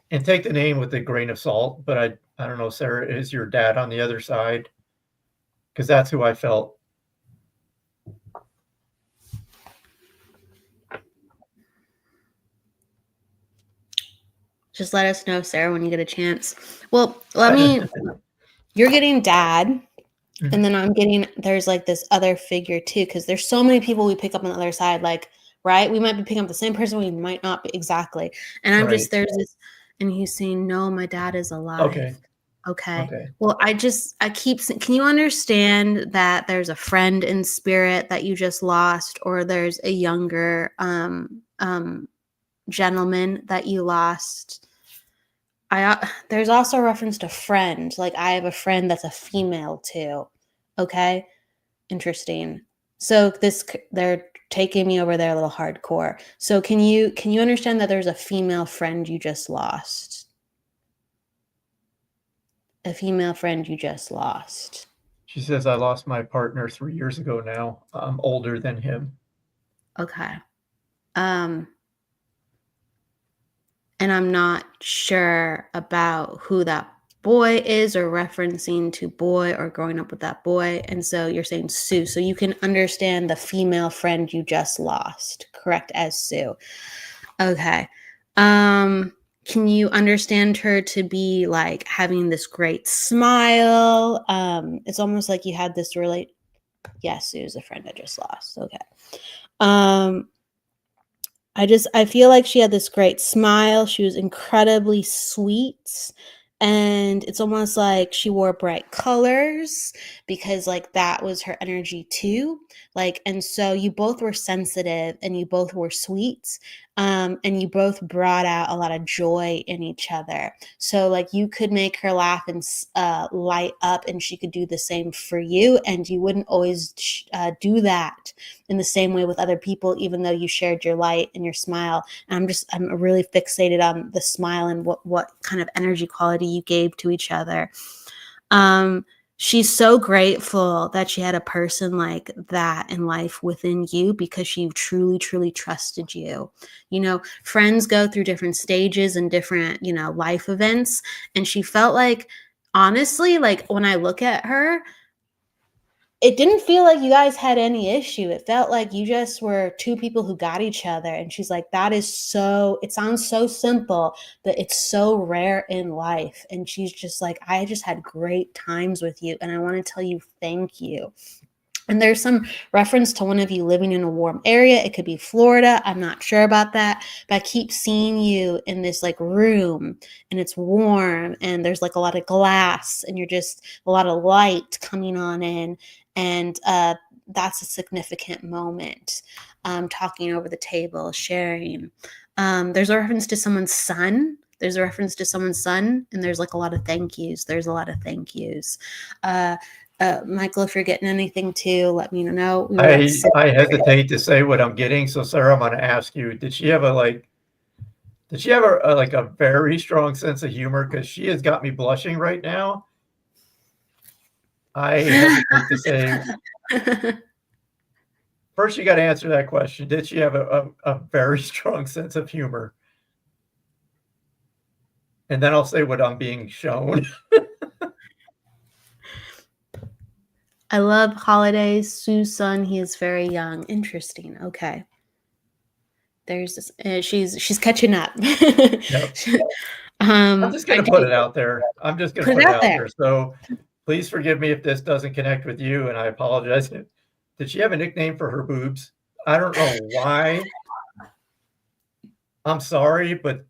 And take the name with a grain of salt, but I don't know, Sarah, is your dad on the other side? Because that's who I felt. Just let us know, Sarah, when you get a chance. Well, you're getting dad, and then I'm getting, there's like this other figure too, because there's so many people we pick up on the other side, like, right? We might be picking up the same person, we might not be, exactly. And I'm just, there's this, and he's saying, no, my dad is alive. Okay. Well, can you understand that there's a friend in spirit that you just lost, or there's a younger gentleman that you lost? There's also a reference to friend. Like, I have a friend that's a female too. Okay. Interesting. So they're taking me over there a little hardcore. So can you understand that there's a female friend you just lost? A female friend you just lost. She says, I lost my partner 3 years ago now. I'm older than him. Okay. And I'm not sure about who that boy is, or referencing to boy or growing up with that boy. And so you're saying Sue. So you can understand the female friend you just lost, correct, as Sue. Okay. Can you understand her to be like having this great smile? It's almost like you had this really, yes, Sue's a friend I just lost. Okay. I feel like she had this great smile. She was incredibly sweet. And it's almost like she wore bright colors, because like that was her energy too. Like, and so you both were sensitive and you both were sweet. And you both brought out a lot of joy in each other. So like you could make her laugh and light up, and she could do the same for you. And you wouldn't always do that in the same way with other people, even though you shared your light and your smile. And I'm really fixated on the smile and what kind of energy quality you gave to each other. She's so grateful that she had a person like that in life within you, because she truly, truly trusted you. You know, friends go through different stages and different, life events. And she felt like, honestly, like when I look at her, it didn't feel like you guys had any issue. It felt like you just were two people who got each other. And she's like, it sounds so simple, but it's so rare in life. And she's just like, I just had great times with you, and I want to tell you thank you. And there's some reference to one of you living in a warm area. It could be Florida. I'm not sure about that, but I keep seeing you in this like room, and it's warm, and there's like a lot of glass, and you're just a lot of light coming on in. And that's a significant moment. Talking over the table, sharing. There's a reference to someone's son. And there's like a lot of thank yous. Michael, if you're getting anything too, let me know. I hesitate to say what I'm getting. So Sarah, I'm going to ask you, did she have a very strong sense of humor? Because she has got me blushing right now. I hesitate to say. First, you got to answer that question. Did she have a very strong sense of humor? And then I'll say what I'm being shown. I love holidays. Sue's son, he is very young. Interesting. Okay. There's this. She's catching up. Yep. I'm just going to put it out there. So please forgive me if this doesn't connect with you, and I apologize. Did she have a nickname for her boobs? I don't know why. I'm sorry, but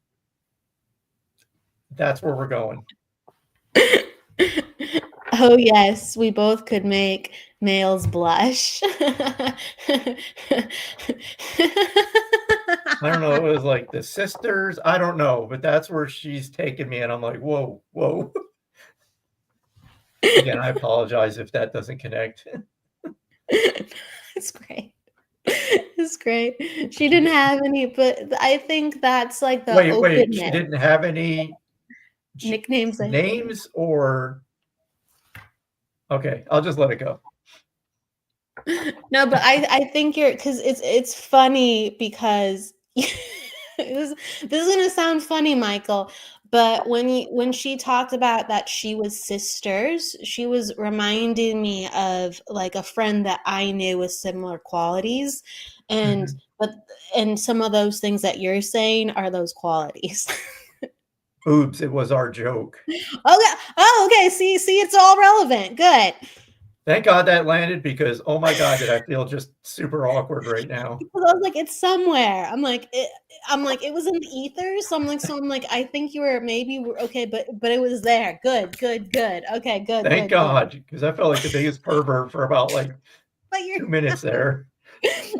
that's where we're going. Oh, yes. We both could make males blush. I don't know. It was like the sisters. I don't know, but that's where she's taken me. And I'm like, whoa. Again, I apologize if that doesn't connect. It's great. It's great. She didn't have any, but I think that's like the openness. She didn't have any Nicknames. Names or... Okay, I'll just let it go. No, but I think you're, because it's funny because this is gonna sound funny, Michael, but when she talked about that she was sisters, she was reminding me of like a friend that I knew with similar qualities, and and some of those things that you're saying are those qualities. Oops, it was our joke. Okay. Oh, okay. See, it's all relevant. Good. Thank God that landed, because oh my God, did I feel just super awkward right now. Because I was like, it's somewhere. I'm like, it was in the ether. So I'm like, I think you were maybe okay, but it was there. Good. Okay, good. Thank God, because I felt like the biggest pervert for about like 2 minutes there.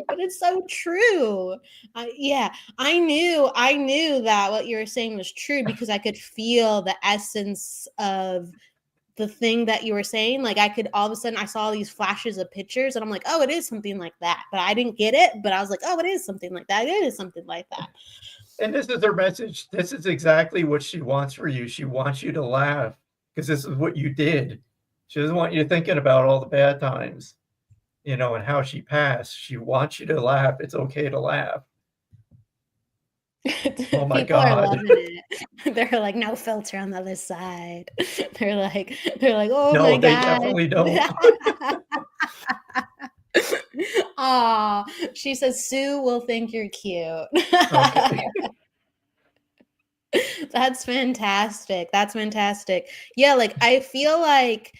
But it's so true. Yeah, I knew that what you were saying was true because I could feel the essence of the thing that you were saying. Like I could all of a sudden I saw these flashes of pictures and I'm like, oh, it is something like that. But I didn't get it. But I was like, oh, it is something like that. It is something like that. And this is her message. This is exactly what she wants for you. She wants you to laugh because this is what you did. She doesn't want you thinking about all the bad times, and how she passed. She wants you to laugh. It's okay to laugh. Oh my People are God. loving it. They're like, no filter on the other side. They're like, oh No, my they God. definitely don't. Aw, she says Sue will think you're cute. Okay. That's fantastic. Yeah, like I feel like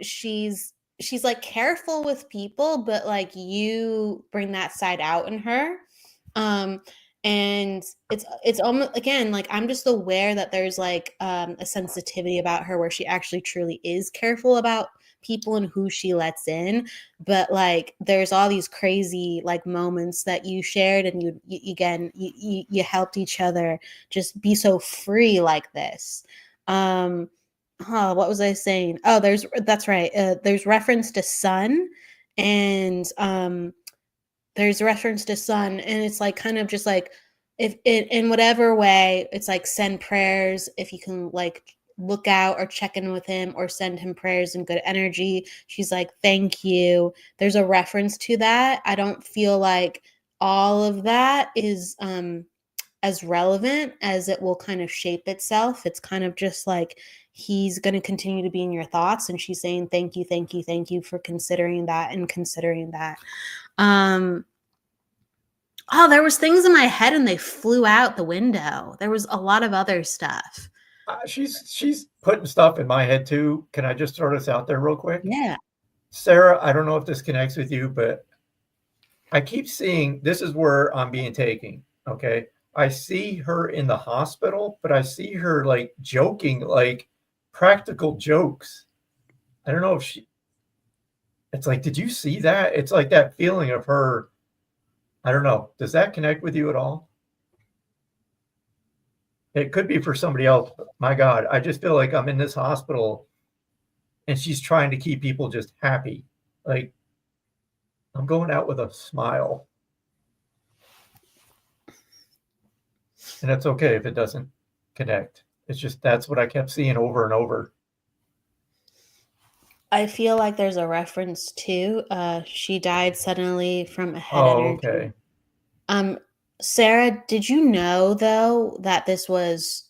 she's like careful with people, but like you bring that side out in her. And it's almost, again, like I'm just aware that there's like a sensitivity about her where she actually truly is careful about people and who she lets in, but like there's all these crazy like moments that you shared, and you helped each other just be so free like this. What was I saying? Oh, that's right. There's reference to sun, and it's like kind of just like, if in whatever way, it's like send prayers if you can, like look out or check in with him or send him prayers and good energy. She's like, thank you. There's a reference to that. I don't feel like all of that is as relevant as it will kind of shape itself. It's kind of just like he's going to continue to be in your thoughts, and she's saying thank you for considering that and considering that. Oh, there was things in my head and they flew out the window. There was a lot of other stuff. She's putting stuff in my head too. Can I just throw this out there real quick? Yeah. Sarah, I don't know if this connects with you, but I keep seeing, this is where I'm being taken. Okay. I see her in the hospital, but I see her like joking, like practical jokes. I don't know if it's like, did you see that? It's like that feeling of her. I don't know. Does that connect with you at all? It could be for somebody else, but my God, I just feel like I'm in this hospital and she's trying to keep people just happy. Like I'm going out with a smile. And it's okay if it doesn't connect. It's just, that's what I kept seeing over and over. I feel like there's a reference to she died suddenly from a head energy. Okay. Sarah, did you know though that this was,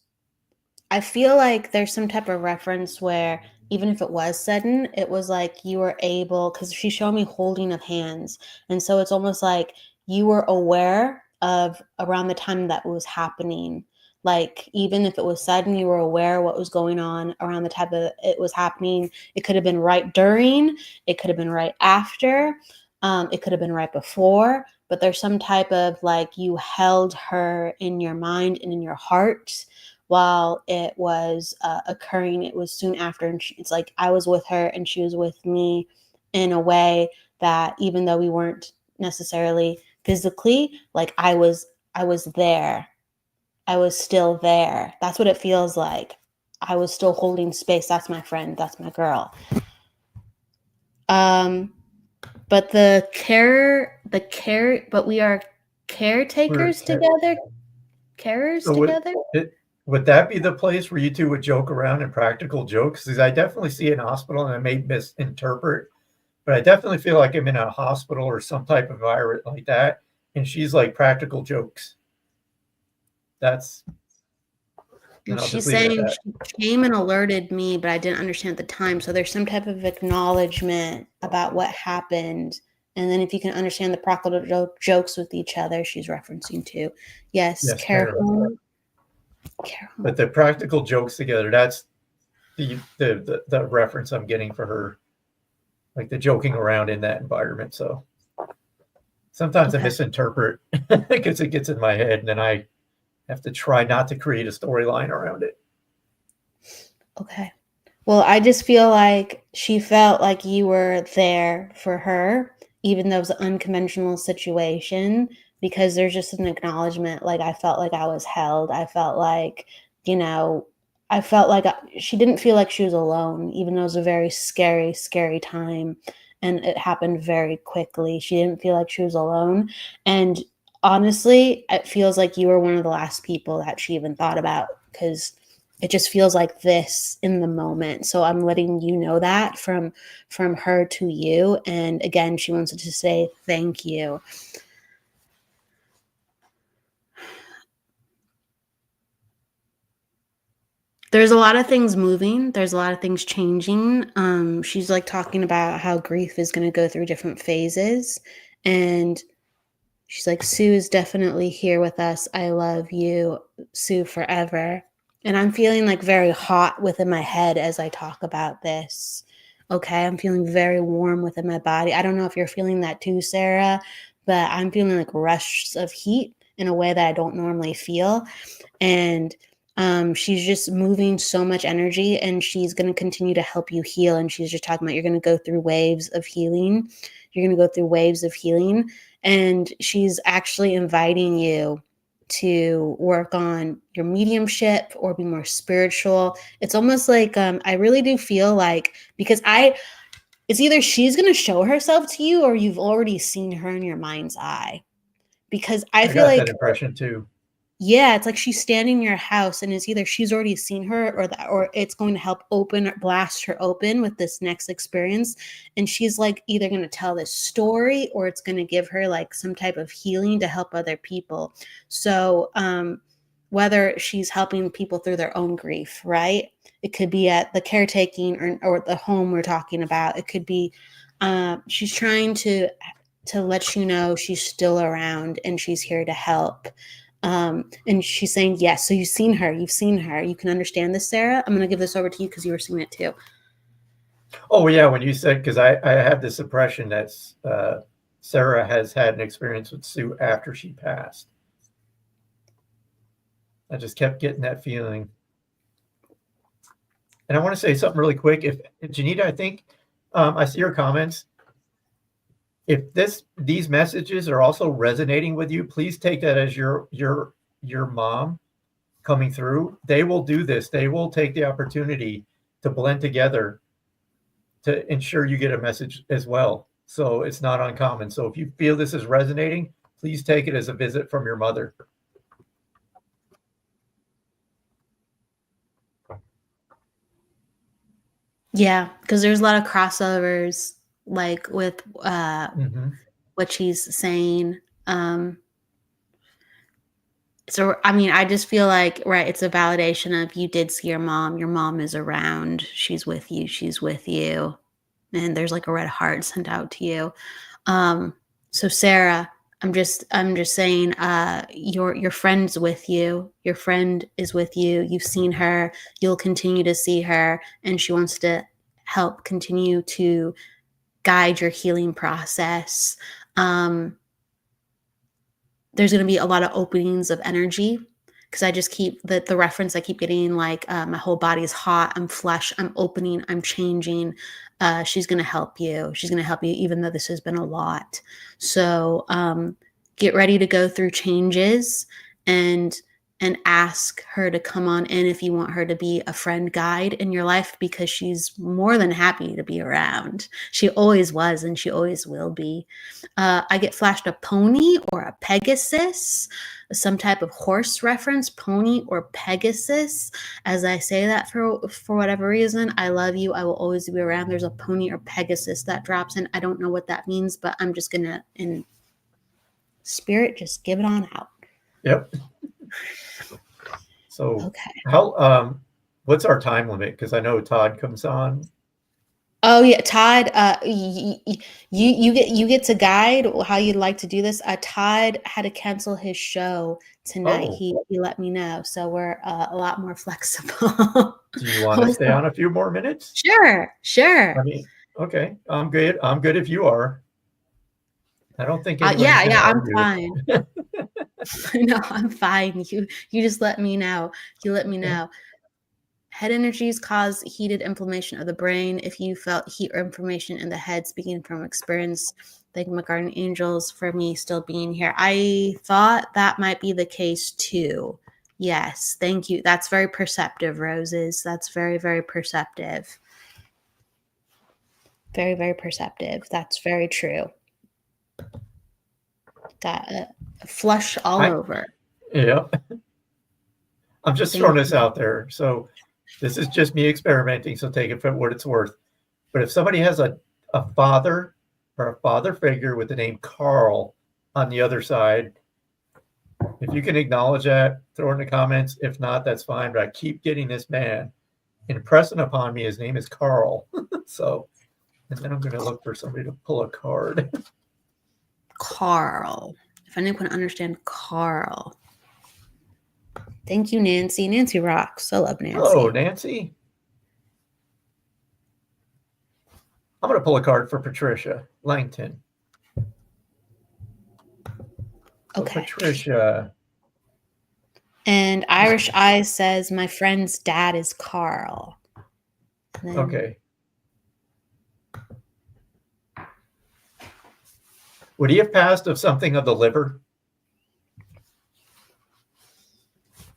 I feel like there's some type of reference where even if it was sudden, it was like you were able, because she showed me holding of hands. And so it's almost like you were aware of around the time that was happening. Like even if it was sudden, you were aware what was going on around the time that it was happening. It could have been right during, it could have been right after, it could have been right before, but there's some type of like you held her in your mind and in your heart while it was occurring. It was soon after, and it's like I was with her and she was with me in a way that even though we weren't necessarily physically, like I was there. I was still there. That's what it feels like. I was still holding space. That's my friend. That's my girl. But but we are caretakers together. carers So together? would that be the place where you two would joke around and practical jokes? Because I definitely see it in a hospital, and I may misinterpret, but I definitely feel like I'm in a hospital or some type of environment like that, and she's like practical jokes. That's, and And I'll just she's leave it at saying that. she came and alerted me, but I didn't understand at the time. So there's some type of acknowledgement about what happened. And then if you can understand the practical jokes with each other, she's referencing to. Yes, Yes, Kara. careful. But the practical jokes together, that's the reference I'm getting for her, like the joking around in that environment. So sometimes I Okay. misinterpret because it gets in my head, and then I have to try not to create a storyline around it. Okay. Well, I just feel like she felt like you were there for her, even though it was an unconventional situation, because there's just an acknowledgement. Like, I felt like I was held. I felt like, I felt like she didn't feel like she was alone, even though it was a very scary, scary time. And it happened very quickly. She didn't feel like she was alone. And honestly, it feels like you were one of the last people that she even thought about, because it just feels like this in the moment. So I'm letting you know that from her to you. And again, she wants to say thank you. There's a lot of things moving. There's a lot of things changing. She's like talking about how grief is going to go through different phases. And she's like, Sue is definitely here with us. I love you, Sue, forever. And I'm feeling like very hot within my head as I talk about this. Okay. I'm feeling very warm within my body. I don't know if you're feeling that too, Sarah, but I'm feeling like rushes of heat in a way that I don't normally feel. And she's just moving so much energy, and she's going to continue to help you heal. And she's just talking about you're going to go through waves of healing. You're going to go through waves of healing. And she's actually inviting you to work on your mediumship or be more spiritual. It's almost like I really do feel like, because it's either she's going to show herself to you or you've already seen her in your mind's eye. Because I feel got like that impression too. yeah, it's like she's standing in your house, and it's either she's already seen her or it's going to help blast her open with this next experience. And she's like either going to tell this story or it's going to give her like some type of healing to help other people. So whether she's helping people through their own grief, right? It could be at the caretaking or the home we're talking about. It could be she's trying to let you know she's still around and she's here to help. And she's saying, yes. So you've seen her. You can understand this, Sarah. I'm going to give this over to you because you were seeing it too. Oh yeah, when you said, because I have this impression that Sarah has had an experience with Sue after she passed. I just kept getting that feeling. And I want to say something really quick. If Janita, I think I see your comments. If these messages are also resonating with you, please take that as your mom coming through. They will do this. They will take the opportunity to blend together to ensure you get a message as well. So it's not uncommon. So if you feel this is resonating, please take it as a visit from your mother. Yeah, because there's a lot of crossovers, like with what she's saying. So, I mean, I just feel like, right, it's a validation of you did see your mom. Your mom is around. She's with you. She's with you. And there's like a red heart sent out to you. So Sarah, I'm just saying, your friend's with you. Your friend is with you. You've seen her. You'll continue to see her, and she wants to help continue to guide your healing process. There's going to be a lot of openings of energy, because I just keep the reference I keep getting, like my whole body is hot, I'm flush, I'm opening, I'm changing. She's going to help you. She's going to help you, even though this has been a lot. So get ready to go through changes, and and ask her to come on in if you want her to be a friend guide in your life, because she's more than happy to be around. She always was and she always will be. I get flashed a pony or a Pegasus, some type of horse reference, pony or Pegasus. As I say that for whatever reason, I love you. I will always be around. There's a pony or Pegasus that drops in. I don't know what that means, but I'm just going to, in spirit, just give it on out. Yep. So Okay. how what's our time limit? Because I know Todd comes on. Oh yeah, Todd. You get to guide how you'd like to do this. Todd had to cancel his show tonight. Oh. He let me know, so we're a lot more flexible. Do you want to stay on a few more minutes? Sure. I mean, okay, I'm good. I'm good if you are. I don't think yeah, I'm fine. No, I'm fine. You just let me know. You let me know. Head energies cause heated inflammation of the brain. If you felt heat or inflammation in the head, speaking from experience, thank my guardian angels for me still being here. I thought that might be the case too. Yes, thank you. That's very perceptive, Roses. That's very, very perceptive. Very, very perceptive. That's very true. Got a flush all over. Yeah. I'm just throwing this out there. So this is just me experimenting, so take it for what it's worth. But if somebody has a father or a father figure with the name Carl on the other side, if you can acknowledge that, throw it in the comments. If not, that's fine. But I keep getting this man impressing upon me. His name is Carl. So, and then I'm going to look for somebody to pull a card. Carl. If anyone can understand Carl. Thank you, Nancy. Nancy rocks. I love Nancy. Hello, Nancy. I'm going to pull a card for Patricia Langton. So Okay. Patricia. And Irish Eyes says, my friend's dad is Carl. Then, okay. Would he have passed of something of the liver?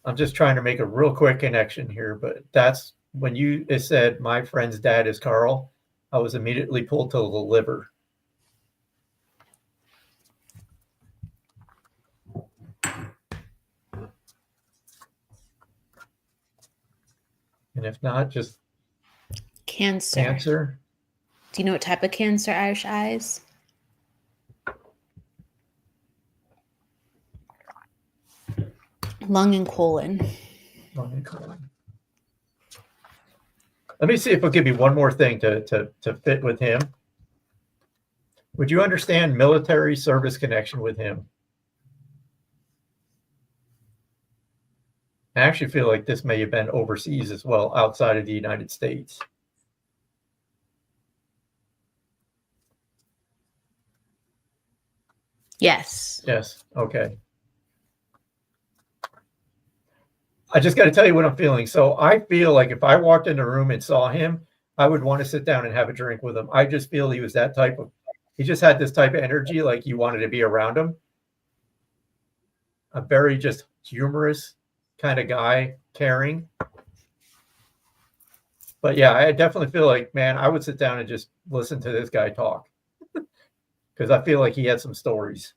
I'm just trying to make a real quick connection here, but that's when you said my friend's dad is Carl, I was immediately pulled to the liver. And if not, just Cancer. Cancer. Do you know what type of cancer, Irish Eyes? Lung and colon. Lung and colon. Let me see if I'll give you one more thing to fit with him. Would you understand military service connection with him? I actually feel like this may have been overseas as well, outside of the United States. Yes. Yes. Okay. I just got to tell you what I'm feeling. So I feel like if I walked in the room and saw him, I would want to sit down and have a drink with him. I just feel he was that type of, he just had this type of energy, like you wanted to be around him. A very just humorous kind of guy, caring. But yeah, I definitely feel like, man, I would sit down and just listen to this guy talk. Because I feel like he had some stories.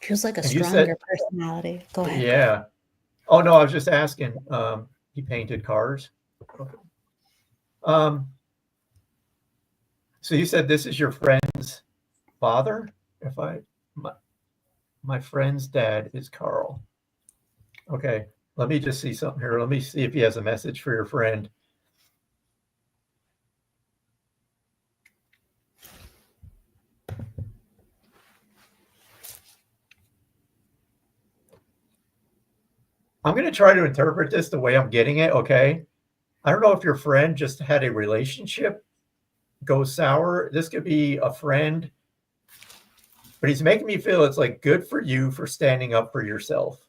Feels like a stronger personality. Go ahead. Yeah. Oh, no, I was just asking. He painted cars. So you said this is your friend's father? My friend's dad is Carl. Okay. Let me just see something here. Let me see if he has a message for your friend. I'm going to try to interpret this the way I'm getting it, okay? I don't know if your friend just had a relationship go sour. This could be a friend, but he's making me feel it's like good for you for standing up for yourself.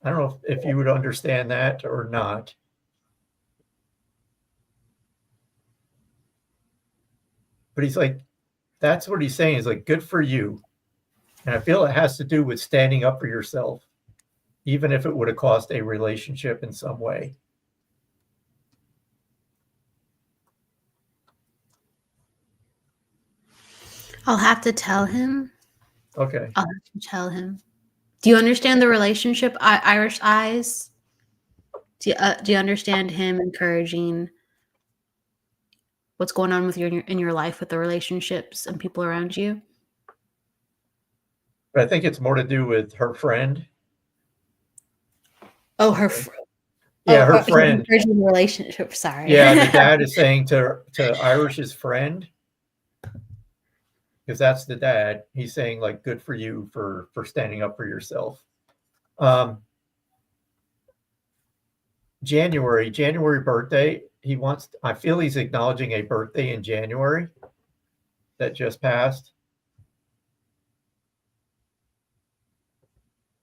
I don't know if you would understand that or not. But he's like, that's what he's saying. Is like, good for you. And I feel it has to do with standing up for yourself, even if it would have cost a relationship in some way. I'll have to tell him. Okay. I'll have to tell him. Do you understand the relationship, Irish Eyes? Do you understand him encouraging what's going on with in your life with the relationships and people around you? But I think it's more to do with her friend. Oh, her her friend. Encouraging the relationship. Sorry. Yeah, the dad is saying to Irish's friend, because that's the dad. He's saying like, good for you for standing up for yourself. January birthday. I feel he's acknowledging a birthday in January that just passed.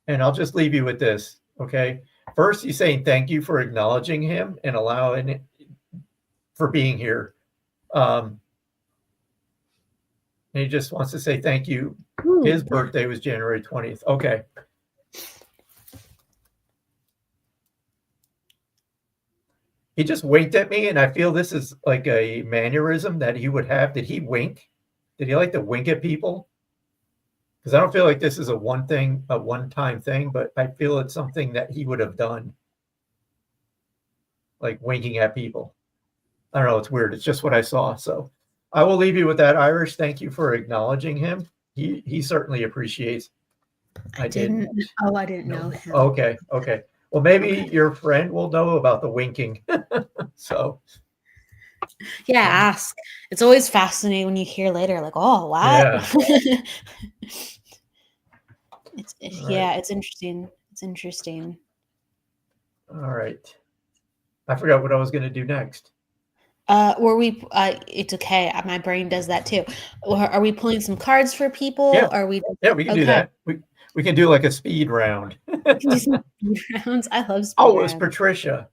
And I'll just leave you with this, okay? First, he's saying thank you for acknowledging him and allowing it for being here. And he just wants to say thank you. His birthday was January 20th. Okay. He just winked at me, and I feel this is like a mannerism that he would have. Did he wink? Did he like to wink at people? Because I don't feel like this is a one-time thing, but I feel it's something that he would have done, like winking at people. I don't know. It's weird. It's just what I saw. So I will leave you with that, Irish. Thank you for acknowledging him. He certainly appreciates. I didn't know him. Okay. Well, maybe your friend will know about the winking. So. Yeah, ask. It's always fascinating when you hear later, like, oh, wow. Yeah. It's interesting. It's interesting. All right. I forgot what I was going to do next. It's okay. My brain does that too. Are we pulling some cards for people? Yeah. We can do that. We can do like a speed round. We can do some speed rounds. I love speed rounds. It was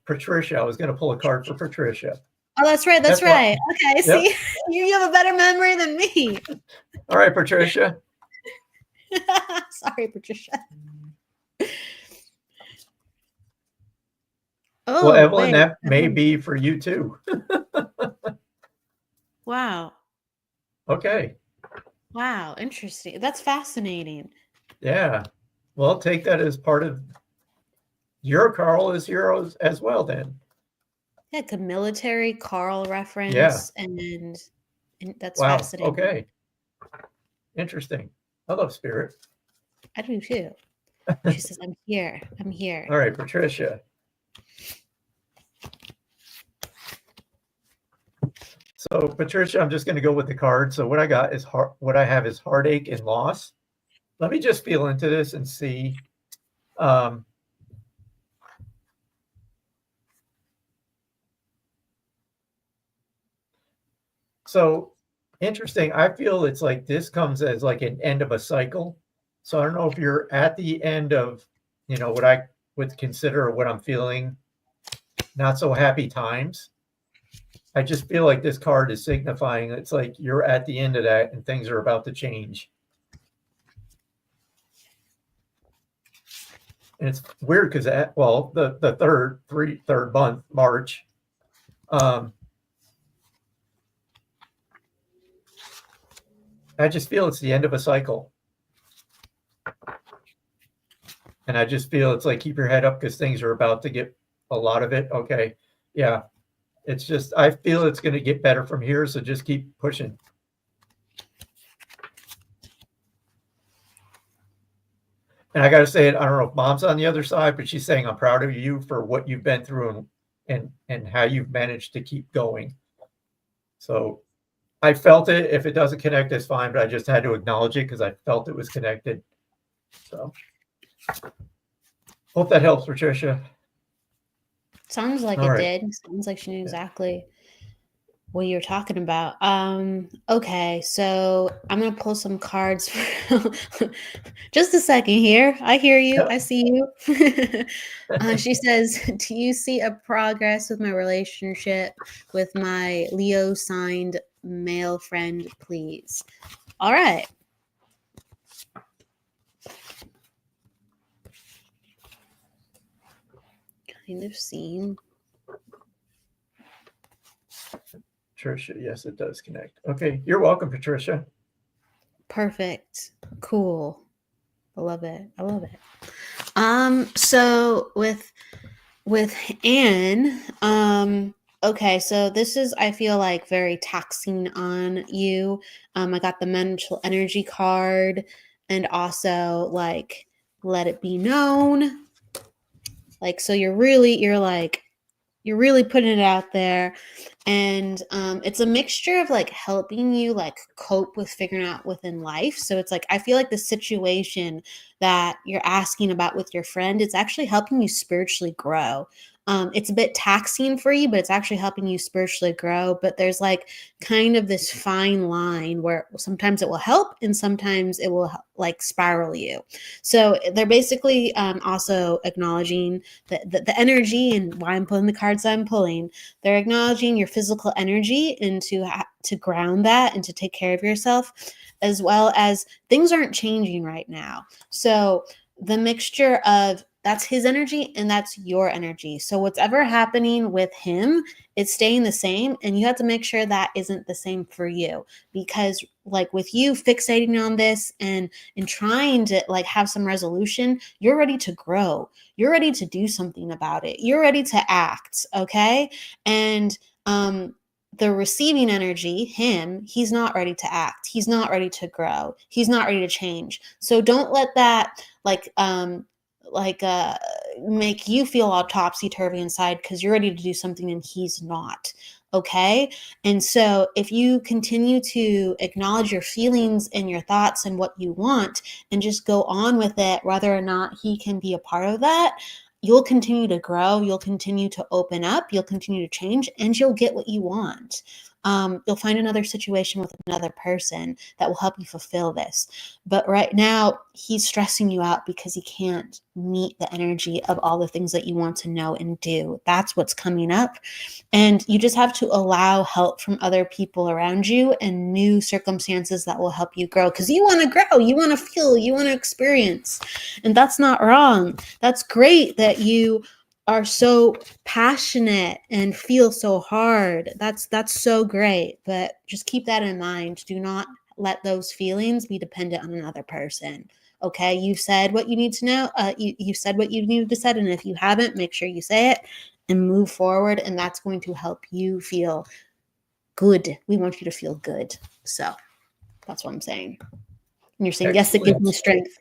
Patricia. I was going to pull a card for Patricia. Oh, that's right. That's right. Okay. See, you have a better memory than me. All right, Patricia. Sorry, Patricia. Oh, well, Evelyn, that may be for you too. Wow. Okay. Wow. Interesting. That's fascinating. Yeah. Well, take that as part of your Carl is heroes as well then. Yeah, like a military Carl reference. Yeah. And that's fascinating. Okay. Interesting. I love spirit. I do too. She says, I'm here. All right, Patricia. So Patricia, I'm just going to go with the card. So what I got is what I have is heartache and loss. Let me just feel into this and see. So interesting. I feel it's like this comes as like an end of a cycle. So I don't know if you're at the end of, what I would consider what I'm feeling, not so happy times. I just feel like this card is signifying it's like you're at the end of that and things are about to change. And it's weird because, the third month, March, I just feel it's the end of a cycle. And I just feel it's like, keep your head up because things are about to get a lot of it. Okay. Yeah. It's just, I feel it's going to get better from here. So just keep pushing. And I got to say it, I don't know if Mom's on the other side, but she's saying, I'm proud of you for what you've been through and how you've managed to keep going. So I felt it. If it doesn't connect, it's fine, but I just had to acknowledge it because I felt it was connected. So hope that helps, Patricia. Sounds like it did. Sounds like she knew exactly what you're talking about. Okay, so I'm gonna pull some cards for just a second here. I hear you. I see you. She says, do you see a progress with my relationship with my Leo signed male friend, please. All right. Kind of seen. Patricia, yes, it does connect. Okay, you're welcome, Patricia. Perfect. Cool. I love it. I love it. So with Anne, okay, so this is, I feel like, very taxing on you. I got the mental energy card, and also like let it be known. Like, so you're really putting it out there, and it's a mixture of like helping you like cope with figuring out within life. So it's like, I feel like the situation that you're asking about with your friend, it's actually helping you spiritually grow. It's a bit taxing for you, but it's actually helping you spiritually grow. But there's like kind of this fine line where sometimes it will help and sometimes it will like spiral you. So they're basically also acknowledging the energy, and why I'm pulling the cards I'm pulling. They're acknowledging your physical energy and to ground that and to take care of yourself, as well as things aren't changing right now. So the mixture of that's his energy and that's your energy. So what's ever happening with him, it's staying the same, and you have to make sure that isn't the same for you, because like with you fixating on this and trying to like have some resolution, you're ready to grow. You're ready to do something about it. You're ready to act, okay? And the receiving energy, him, he's not ready to act. He's not ready to grow. He's not ready to change. So don't let that make you feel all topsy-turvy inside because you're ready to do something and he's not. Okay. And so if you continue to acknowledge your feelings and your thoughts and what you want and just go on with it, whether or not he can be a part of that, you'll continue to grow, you'll continue to open up, you'll continue to change, and you'll get what you want. You'll find another situation with another person that will help you fulfill this. But right now, he's stressing you out because he can't meet the energy of all the things that you want to know and do. That's what's coming up. And you just have to allow help from other people around you and new circumstances that will help you grow, because you want to grow, you want to feel, you want to experience. And that's not wrong. That's great that you are so passionate and feel so hard. That's so great. But just keep that in mind. Do not let those feelings be dependent on another person. Okay, you said what you need to know. You said what you needed to say, and if you haven't, make sure you say it and move forward, and that's going to help you feel good. We want you to feel good. So that's what I'm saying. And you're saying, yes, it gives me strength.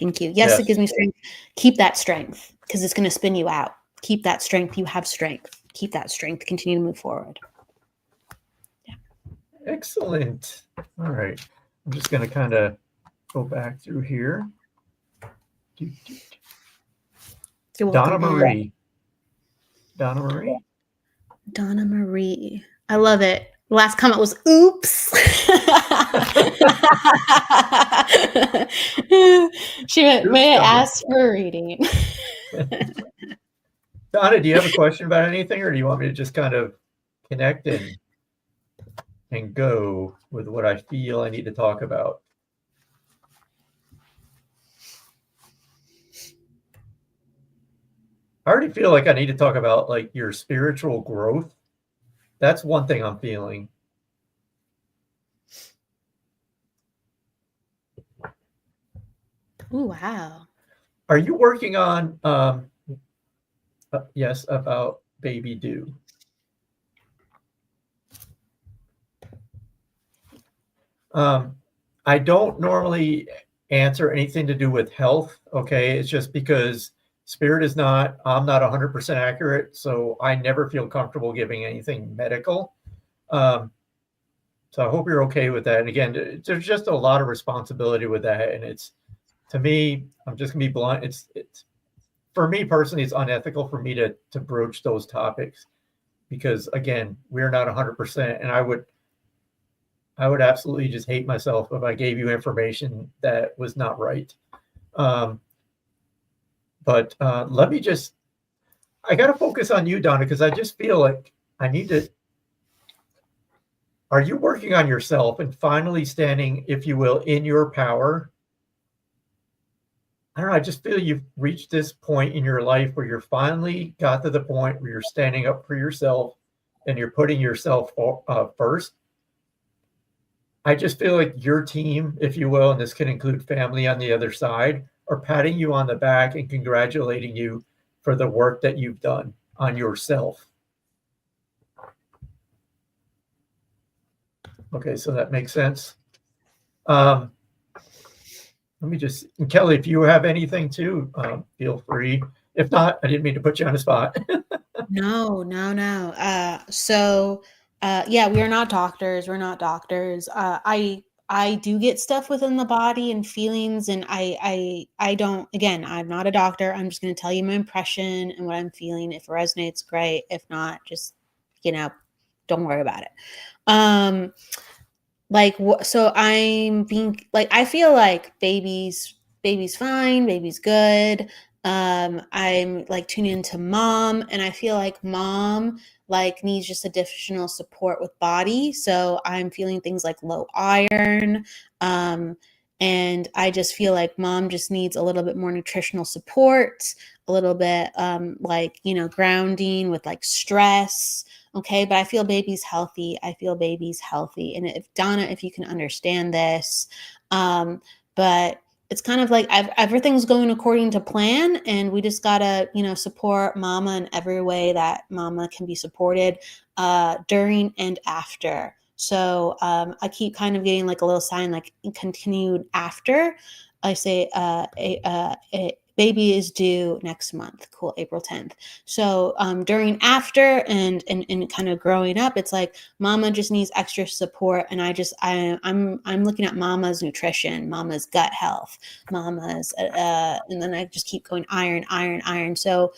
Thank you. Yes, it gives me strength. Keep that strength, because it's going to spin you out. Keep that strength. You have strength. Keep that strength. Continue to move forward. Yeah. Excellent. All right. I'm just going to kind of go back through here. Donna Marie. Donna Marie. Donna Marie. I love it. The last comment was, oops. She went, may I ask for a reading? Donna, do you have a question about anything, or do you want me to just kind of connect and go with what I feel I need to talk about? I already feel like I need to talk about like your spiritual growth. That's one thing I'm feeling. Oh, wow. Are you working on, yes, about baby Dew? I don't normally answer anything to do with health. Okay. It's just because Spirit is not, I'm not 100% accurate. So I never feel comfortable giving anything medical. So I hope you're okay with that. And again, there's just a lot of responsibility with that. And it's, to me, I'm just gonna be blunt. It's for me personally, it's unethical for me to broach those topics, because again, we're not 100%. And I would absolutely just hate myself if I gave you information that was not right. But let me just, I got to focus on you, Donna, because I just feel like I need to Are you working on yourself and finally standing, if you will, in your power? I don't know. I just feel you've reached this point in your life where you're finally got to the point where you're standing up for yourself and you're putting yourself first. I just feel like your team, if you will, and this can include family on the other side, are patting you on the back and congratulating you for the work that you've done on yourself. Okay, so that makes sense. Let me just, and Kelly, if you have anything too, feel free. If not, I didn't mean to put you on the spot. No. Yeah, we are not doctors. We're not doctors. I do get stuff within the body and feelings, and I don't. Again, I'm not a doctor. I'm just going to tell you my impression and what I'm feeling. If it resonates, great. If not, just don't worry about it. So I'm being like, I feel like baby's fine, baby's good. I'm like tuning into mom, and I feel like mom like needs just additional support with body. So I'm feeling things like low iron. And I just feel like mom just needs a little bit more nutritional support, a little bit grounding with like stress. Okay, but I feel baby's healthy. And if Donna, if you can understand this, but it's kind of like everything's going according to plan, and we just gotta, support mama in every way that mama can be supported during and after. So I keep kind of getting like a little sign, like continued after. I say baby is due next month. Cool, April 10th. So during after and kind of growing up, it's like mama just needs extra support, and I'm looking at mama's nutrition, mama's gut health, mama's and then I just keep going iron. So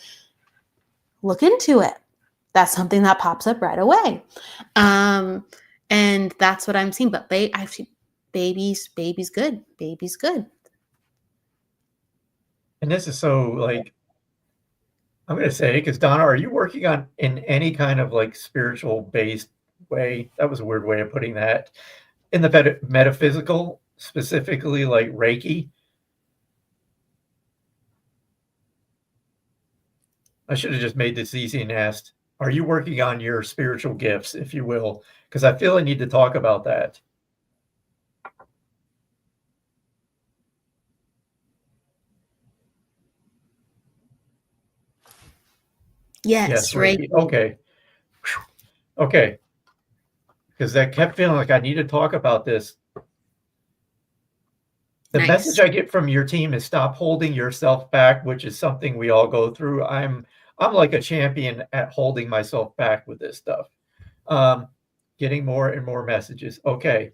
look into it. That's something that pops up right away. And that's what I'm seeing. But I see baby's good. Baby's good. And this is so like, I'm going to say, because Donna, are you working on in any kind of like spiritual based way? That was a weird way of putting that. In the metaphysical, specifically like Reiki? I should have just made this easy and asked, are you working on your spiritual gifts, if you will? Because I feel I need to talk about that. Yes, Reiki. Okay. Okay. Because I kept feeling like I need to talk about this. The message I get from your team is stop holding yourself back, which is something we all go through. I'm like a champion at holding myself back with this stuff. Getting more and more messages. Okay.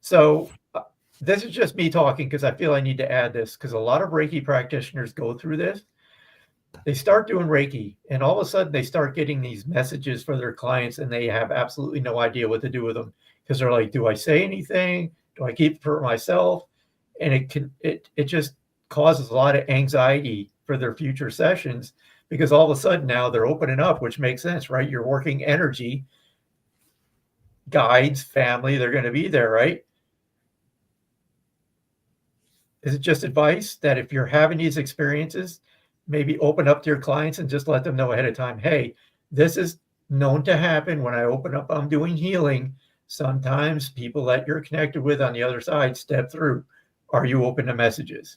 So this is just me talking because I feel I need to add this, because a lot of Reiki practitioners go through this. They start doing Reiki, and all of a sudden they start getting these messages for their clients, and they have absolutely no idea what to do with them, because they're like, do I say anything? Do I keep it for myself? And it just causes a lot of anxiety for their future sessions, because all of a sudden now they're opening up, which makes sense, right? You're working energy, guides, family, they're going to be there, right? Is it just advice that if you're having these experiences, maybe open up to your clients and just let them know ahead of time, hey, this is known to happen when I open up, I'm doing healing. Sometimes people that you're connected with on the other side step through. Are you open to messages?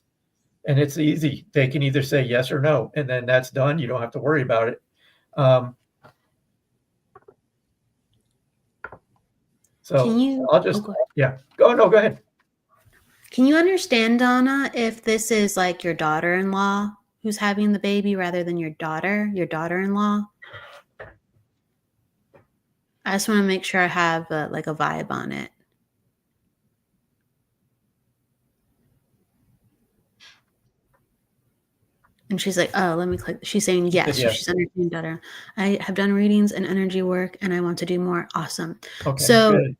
And it's easy. They can either say yes or no, and then that's done. You don't have to worry about it. I'll just, go ahead. Can you understand, Donna, if this is like your daughter-in-law who's having the baby rather than your daughter-in-law? I just want to make sure I have a vibe on it. And she's like, oh, let me click. She's saying yes. So she's understanding better. I have done readings and energy work, and I want to do more. Awesome. Okay, so good.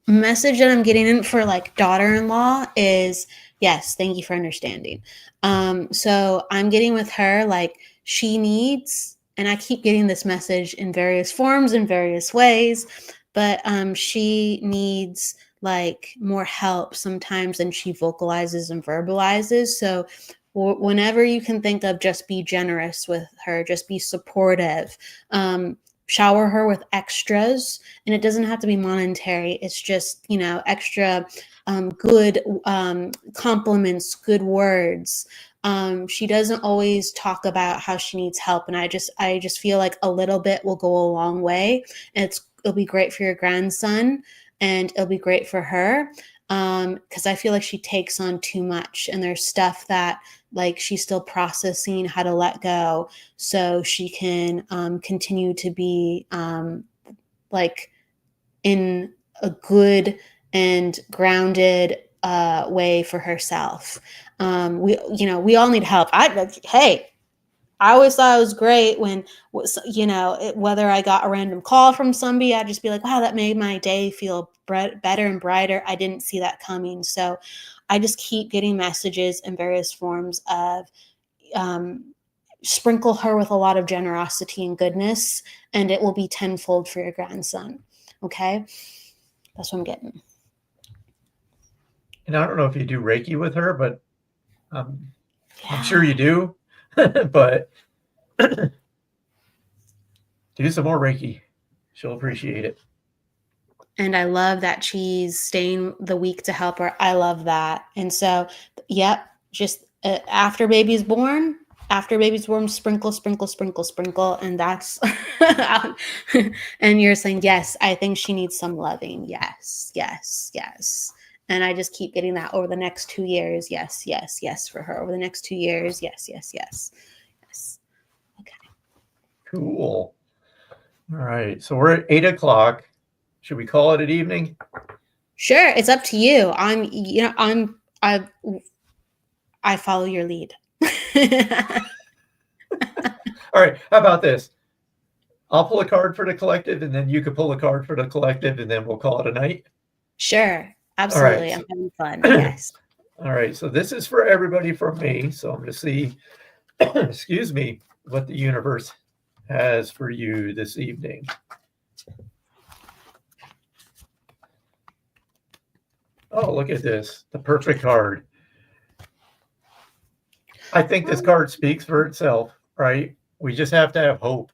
Message that I'm getting in for like daughter-in-law is, yes, thank you for understanding. So I'm getting with her, like she needs, and I keep getting this message in various forms, in various ways, but she needs like more help sometimes than she vocalizes and verbalizes. So whenever you can think of, just be generous with her, just be supportive. Shower her with extras, and it doesn't have to be monetary. It's just, extra good compliments, good words. She doesn't always talk about how she needs help, and I just feel like a little bit will go a long way. And it'll be great for your grandson, and it'll be great for her, because I feel like she takes on too much, and there's stuff that like she's still processing how to let go, so she can continue to be like in a good and grounded way for herself. We all need help. I always thought it was great when, whether I got a random call from somebody, I'd just be like, wow, that made my day feel better and brighter. I didn't see that coming. So I just keep getting messages in various forms of sprinkle her with a lot of generosity and goodness, and it will be tenfold for your grandson. Okay? That's what I'm getting. And I don't know if you do Reiki with her, but I'm sure you do. But do some more Reiki. She'll appreciate it. And I love that she's staying the week to help her. I love that. And so, just after baby's born, sprinkle, sprinkle, sprinkle, sprinkle. And that's, and you're saying, yes, I think she needs some loving. Yes, yes, yes. And I just keep getting that over the next 2 years. Yes, yes, yes for her. Over the next 2 years. Yes, yes, yes. Yes. Okay. Cool. All right. So we're at 8 o'clock. Should we call it an evening? Sure. It's up to you. I follow your lead. All right. How about this? I'll pull a card for the collective, and then you can pull a card for the collective, and then we'll call it a night. Sure. Absolutely. Right. I'm having fun. Yes. All right. So this is for everybody from me. So I'm going to see, excuse me, what the universe has for you this evening. Oh, look at this. The perfect card. I think this card speaks for itself, right? We just have to have hope.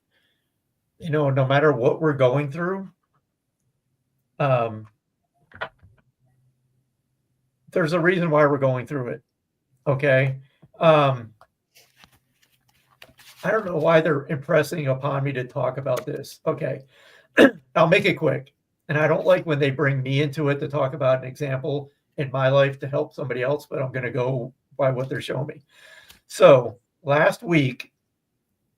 No matter what we're going through, there's a reason why we're going through it. Okay. I don't know why they're impressing upon me to talk about this. Okay. I'll make it quick. And I don't like when they bring me into it to talk about an example in my life to help somebody else, but I'm going to go by what they're showing me. So last week,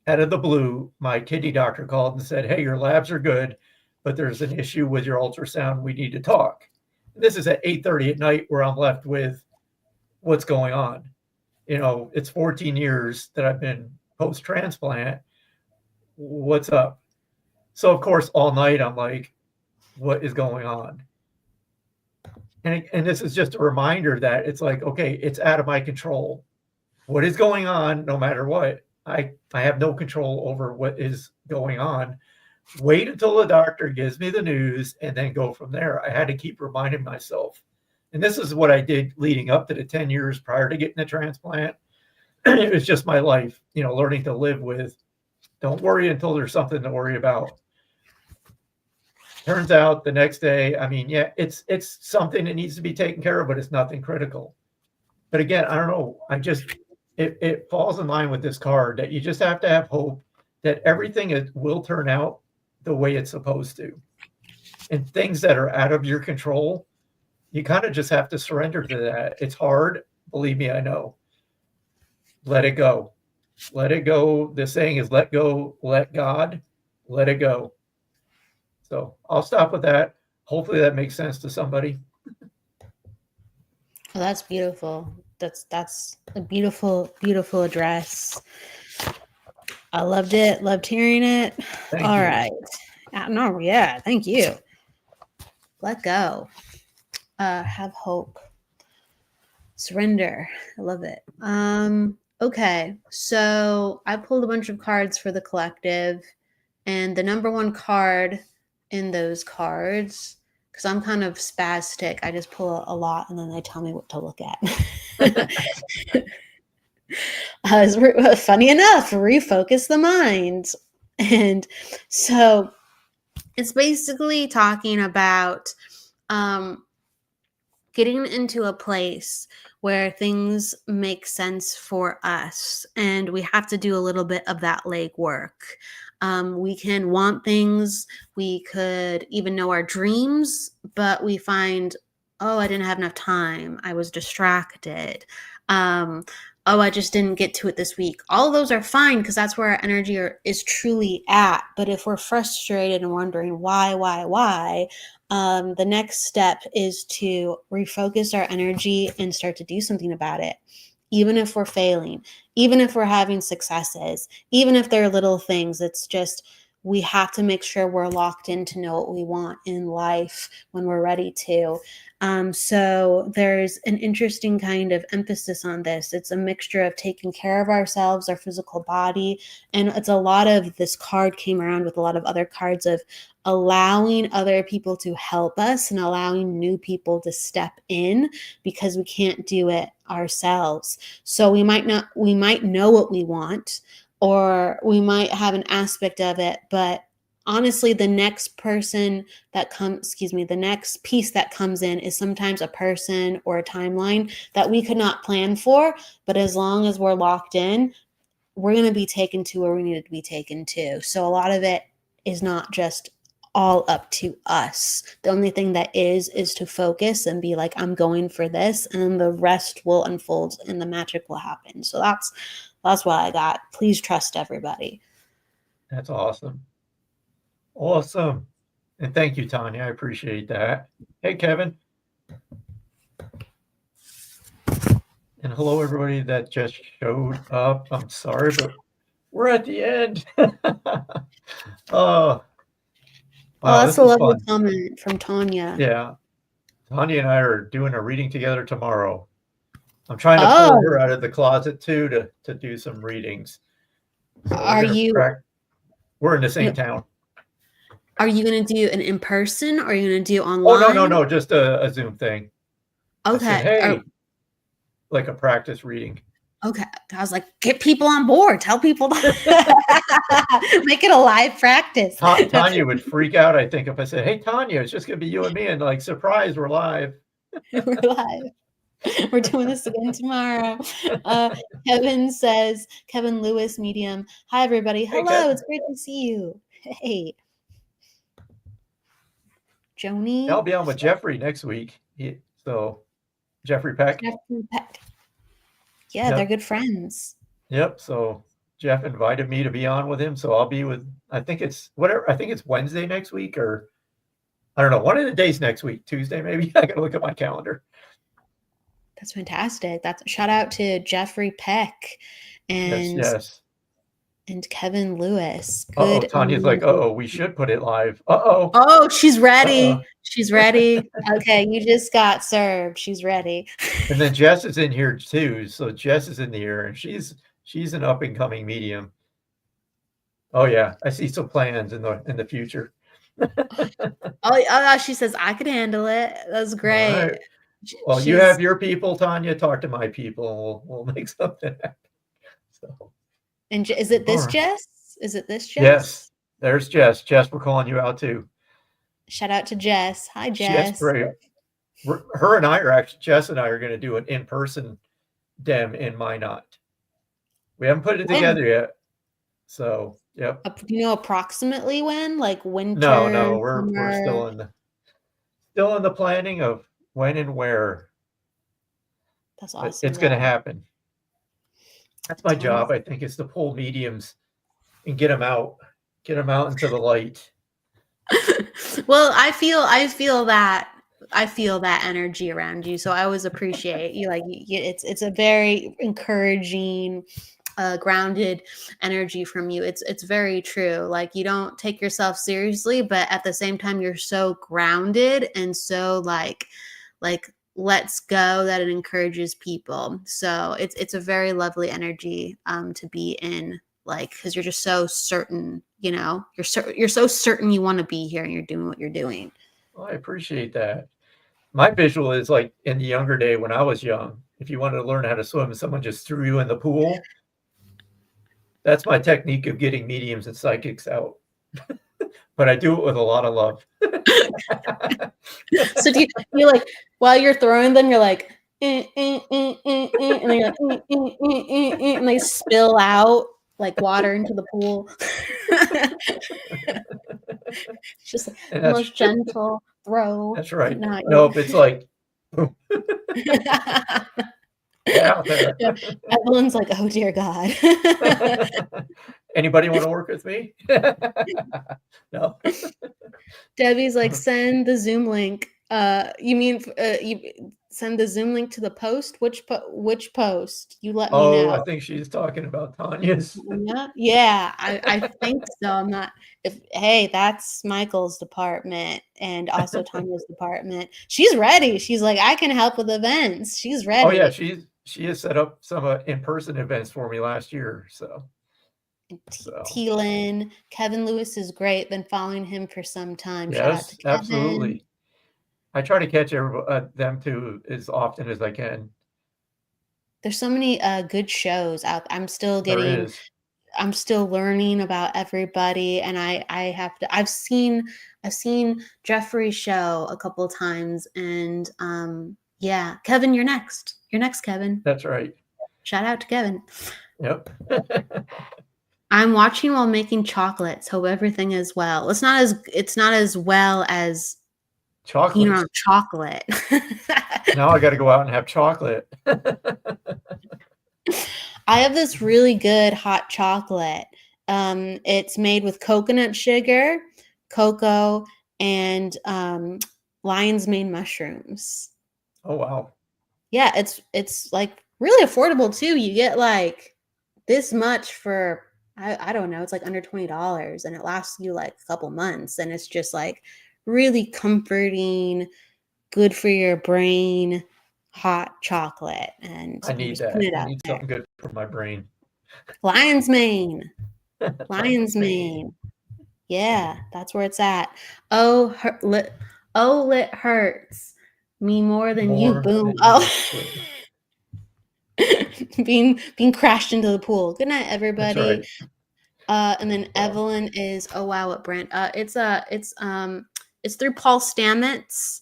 out of the blue, my kidney doctor called and said, hey, your labs are good, but there's an issue with your ultrasound. We need to talk. This is at 8:30 at night where I'm left with what's going on. It's 14 years that I've been post-transplant. What's up? So, of course, all night I'm like, what is going on? And this is just a reminder that it's like, okay, it's out of my control. What is going on, no matter what, I have no control over what is going on. Wait until the doctor gives me the news and then go from there. I had to keep reminding myself. And this is what I did leading up to the 10 years prior to getting the transplant. It was just my life, learning to live with, don't worry until there's something to worry about. Turns out the next day, it's something that needs to be taken care of, but it's nothing critical. But again, I don't know. It falls in line with this card that you just have to have hope that everything will turn out the way it's supposed to. And things that are out of your control, you kind of just have to surrender to that. It's hard. Believe me, I know. Let it go. Let it go. The saying is let go, let God, let it go. So I'll stop with that. Hopefully that makes sense to somebody. Well, that's beautiful. That's a beautiful, beautiful address. I loved it. Loved hearing it. Thank All you. right. No, yeah. Thank you. Let go. Have hope. Surrender. I love it. Okay. So I pulled a bunch of cards for the collective, and the number one card in those cards, because I'm kind of spastic. I just pull a lot and then they tell me what to look at. Funny enough, refocus the mind. And so it's basically talking about getting into a place where things make sense for us, and we have to do a little bit of that legwork. We can want things, we could even know our dreams, but we find, oh, I didn't have enough time, I was distracted. Oh, I just didn't get to it this week. All of those are fine because that's where our energy is truly at. But if we're frustrated and wondering why, the next step is to refocus our energy and start to do something about it. Even if we're failing, even if we're having successes, even if they're little things, it's just we have to make sure we're locked in to know what we want in life when we're ready to. So there's an interesting kind of emphasis on this. It's a mixture of taking care of ourselves, our physical body, and it's a lot of, this card came around with a lot of other cards of allowing other people to help us and allowing new people to step in because we can't do it ourselves. So we might know what we want, or we might have an aspect of it, but honestly, the next piece that comes in is sometimes a person or a timeline that we could not plan for. But as long as we're locked in, we're going to be taken to where we need to be taken to. So a lot of it is not just all up to us. The only thing that is to focus and be like, I'm going for this, and then the rest will unfold and the magic will happen. So that's what I got. Please trust everybody. That's awesome. Awesome. And thank you, Tanya. I appreciate that. Hey, Kevin. And hello, everybody that just showed up. I'm sorry, but we're at the end. Oh, wow, that's a lovely comment from Tanya. Yeah. Tanya and I are doing a reading together tomorrow. I'm trying to pull her out of the closet too to do some readings. So we're in the same town. Are you going to do an in-person, or are you going to do online? Oh, no, just a Zoom thing. Okay. I said, hey, like a practice reading. Okay. I was like, get people on board. Tell people to make it a live practice. Tanya would freak out, I think, if I said, hey, Tanya, it's just going to be you and me. And like, surprise, we're live. We're live. We're doing this again tomorrow. Kevin says, Kevin Lewis, medium. Hi, everybody. Hello. Hey, it's great to see you. Hey. Joni. I'll be on with Jeffrey next week. So Jeffrey Peck. Yeah, they're good friends. Yep. So Jeff invited me to be on with him. So I'll be with, I think it's Wednesday next week, or I don't know, one of the days next week, Tuesday maybe. I gotta look at my calendar. That's fantastic. That's shout out to Jeffrey Peck and yes. And Kevin Lewis. Good. Tanya's like, we should put it live. Oh, she's ready. She's ready. Okay, you just got served. She's ready. And then Jess is in here too. So Jess is in here, and she's an up and coming medium. Oh yeah, I see some plans in the future. She says I could handle it. That's great. Right. Well, you have your people, Tanya. Talk to my people, and we'll make something happen. So. And is it this Jess? Is it this Jess? Yes, there's Jess. Jess, we're calling you out too. Shout out to Jess. Hi, Jess. Jess and Jess and I are going to do an in-person dem in Minot. We haven't put it together yet. So, yep. Do you know approximately when? Like winter? No, we're still in the planning of when and where. That's awesome. But it's going to happen. That's my job, I think, is to pull mediums and get them out into the light. Well, I feel that energy around you. So I always appreciate you. Like it's a very encouraging, grounded energy from you. It's very true. Like you don't take yourself seriously, but at the same time, you're so grounded and so like let's go that it encourages people. So it's a very lovely energy to be in like, because you're just so certain, you're so certain you want to be here and you're doing what you're doing. Well, I appreciate that. My visual is like in the younger day when I was young, if you wanted to learn how to swim and someone just threw you in the pool, that's my technique of getting mediums and psychics out. But I do it with a lot of love. So do you like, while you're throwing them, you're like, and then you're like, and they spill out like water into the pool. It's just like the most gentle throw. That's right. Not Nope, it's like, boom. Out there. Yeah. Evelyn's like, oh dear God. Anybody want to work with me? No. Debbie's like, send the Zoom link. You mean you send the Zoom link to the post? Which post? You let me know. I think she's talking about Tanya's. Yeah, I think so. I'm not. Hey, that's Michael's department and also Tanya's department. She's ready. She's like, I can help with events. She's ready. Oh yeah, she has set up some in-person events for me last year. So. Teelan, Kevin Lewis is great. Been following him for some time. Yes, shout out to Kevin. Absolutely. I try to catch them too as often as I can. There's so many good shows out. I'm still learning about everybody, and I've seen Jeffrey's show a couple of times, and yeah, Kevin, you're next, Kevin. That's right. Shout out to Kevin. Yep. I'm watching while making chocolates. Hope everything is well. It's not as well as chocolate. Chocolate. Now I got to go out and have chocolate. I have this really good hot chocolate. It's made with coconut sugar, cocoa, and lion's mane mushrooms. Oh wow. Yeah, it's like really affordable too. You get like this much for I don't know, it's like under $20 and it lasts you like a couple months, and it's just like really comforting, good for your brain, hot chocolate. And I need that. I need something good for my brain. Lion's mane. Lion's mane. Yeah, that's where it's at. Oh, it hurts me more than you. Boom. being crashed into the pool. Good night, everybody. That's right. And then Evelyn is, oh wow, what brand? It's through Paul Stamets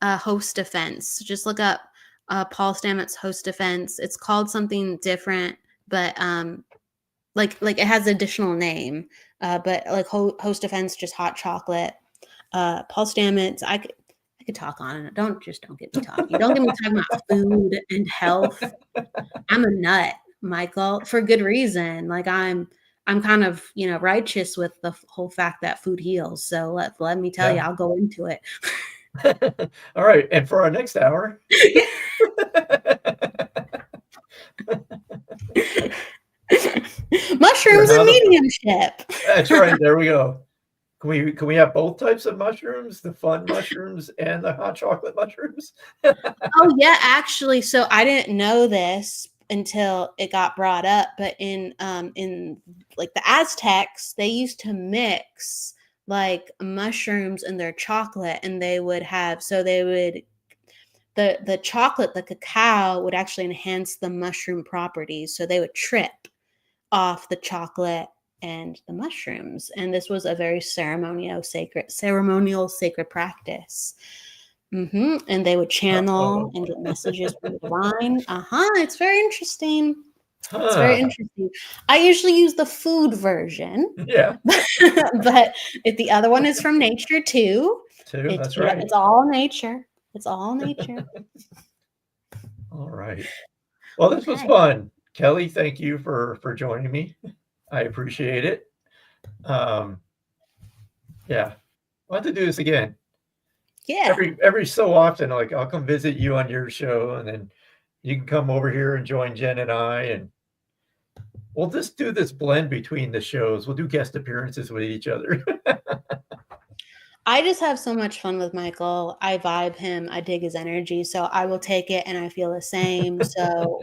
Host Defense. Just look up Paul Stamets Host Defense. It's called something different, but like it has an additional name. But like Host Defense, just hot chocolate. Paul Stamets, I could talk on it. Don't get me talking. Don't get me talking about food and health. I'm a nut, Michael, for good reason. Like I'm kind of, righteous with the whole fact that food heals. So let me tell you, I'll go into it. All right. And for our next hour. Mushrooms and mediumship. That's right. There we go. Can we have both types of mushrooms, the fun mushrooms and the hot chocolate mushrooms? Oh yeah, actually. So I didn't know this until it got brought up, but in like the Aztecs, they used to mix like mushrooms in their chocolate, and the chocolate, the cacao would actually enhance the mushroom properties. So they would trip off the chocolate and the mushrooms. And this was a very ceremonial sacred practice. And they would channel and get messages from the divine. It's very interesting. It's very interesting. I usually use the food version. Yeah. But if the other one is from nature too. That's right. It's all nature. It's all nature. All right. Well, this was fun. Kelly, thank you for joining me. I appreciate it. Yeah. I'll have to do this again. Yeah. Every so often, like I'll come visit you on your show, and then you can come over here and join Jen and I, and we'll just do this blend between the shows. We'll do guest appearances with each other. I just have so much fun with Michael. I vibe him. I dig his energy. So I will take it, and I feel the same. So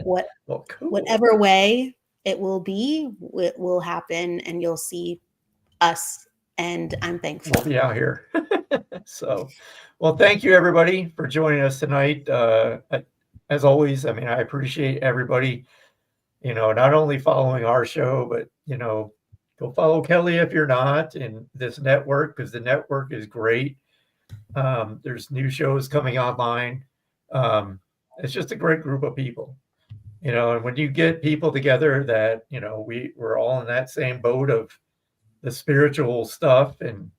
cool. Whatever way it will happen, and you'll see us. And I'm thankful. We'll be out here. So, well, thank you everybody for joining us tonight. As always, I mean, I appreciate everybody, not only following our show, but, go follow Kelly if you're not in this network, because the network is great. There's new shows coming online. It's just a great group of people, and when you get people together that, we're all in that same boat of the spiritual stuff. And,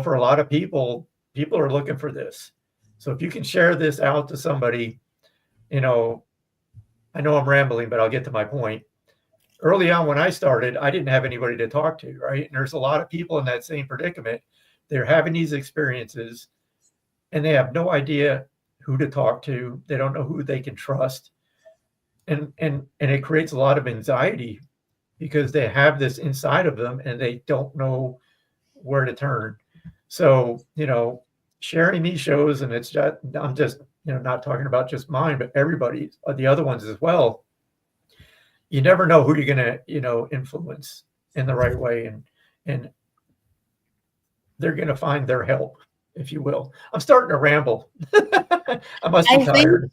for a lot of people are looking for this. So if you can share this out to somebody, I know I'm rambling, but I'll get to my point. Early on when I started, I didn't have anybody to talk to, right? And there's a lot of people in that same predicament. They're having these experiences and they have no idea who to talk to. They don't know who they can trust. And it creates a lot of anxiety because they have this inside of them and they don't know where to turn. So, sharing these shows, and I'm just, not talking about just mine, but everybody, the other ones as well. You never know who you're going to, influence in the right way. And they're going to find their help, if you will. I'm starting to ramble. I must be tired.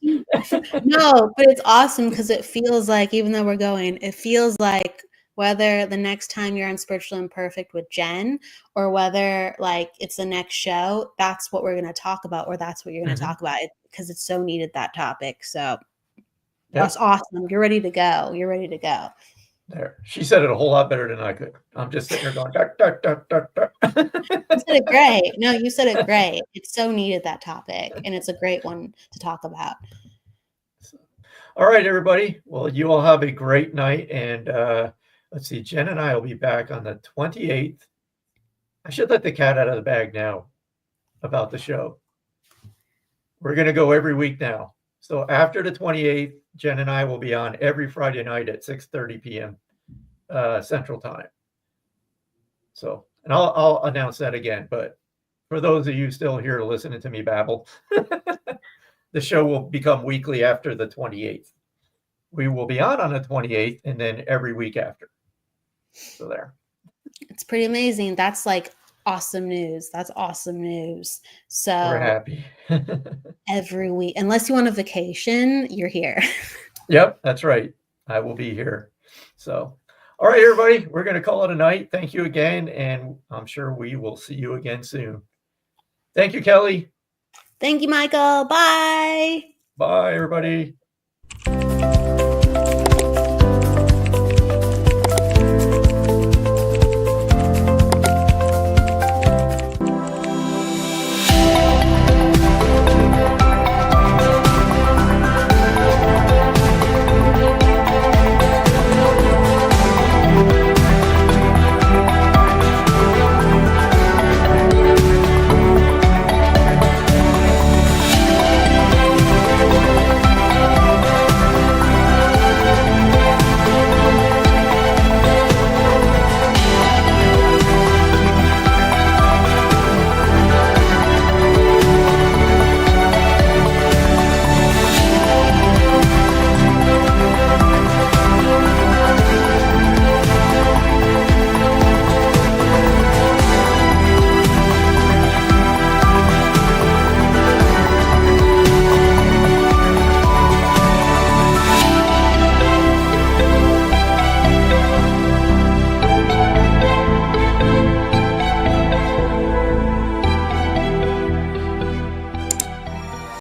No, but it's awesome because it feels like, even though we're going, it feels like whether the next time you're on Spiritual Imperfect with Jen or whether like it's the next show, that's what we're going to talk about, or that's what you're going to talk about, because it's so needed, that topic. So that's awesome. You're ready to go. You're ready to go. There. She said it a whole lot better than I could. I'm just sitting there going, duck, duck, duck, duck, duck. You said it great. No, you said it great. It's so needed, that topic, and it's a great one to talk about. All right, everybody. Well, you all have a great night. And let's see, Jen and I will be back on the 28th. I should let the cat out of the bag now about the show. We're going to go every week now. So after the 28th, Jen and I will be on every Friday night at 6:30 p.m. Central Time. So, and I'll announce that again. But for those of you still here listening to me babble, the show will become weekly after the 28th. We will be on the 28th and then every week after. So there. It's pretty amazing. That's like awesome news. That's awesome news. So we're happy. Every week, unless you want a vacation, you're here. Yep, that's right. I will be here. So, all right, everybody, we're going to call it a night. Thank you again. And I'm sure we will see you again soon. Thank you, Kelly. Thank you, Michael. Bye. Bye, everybody.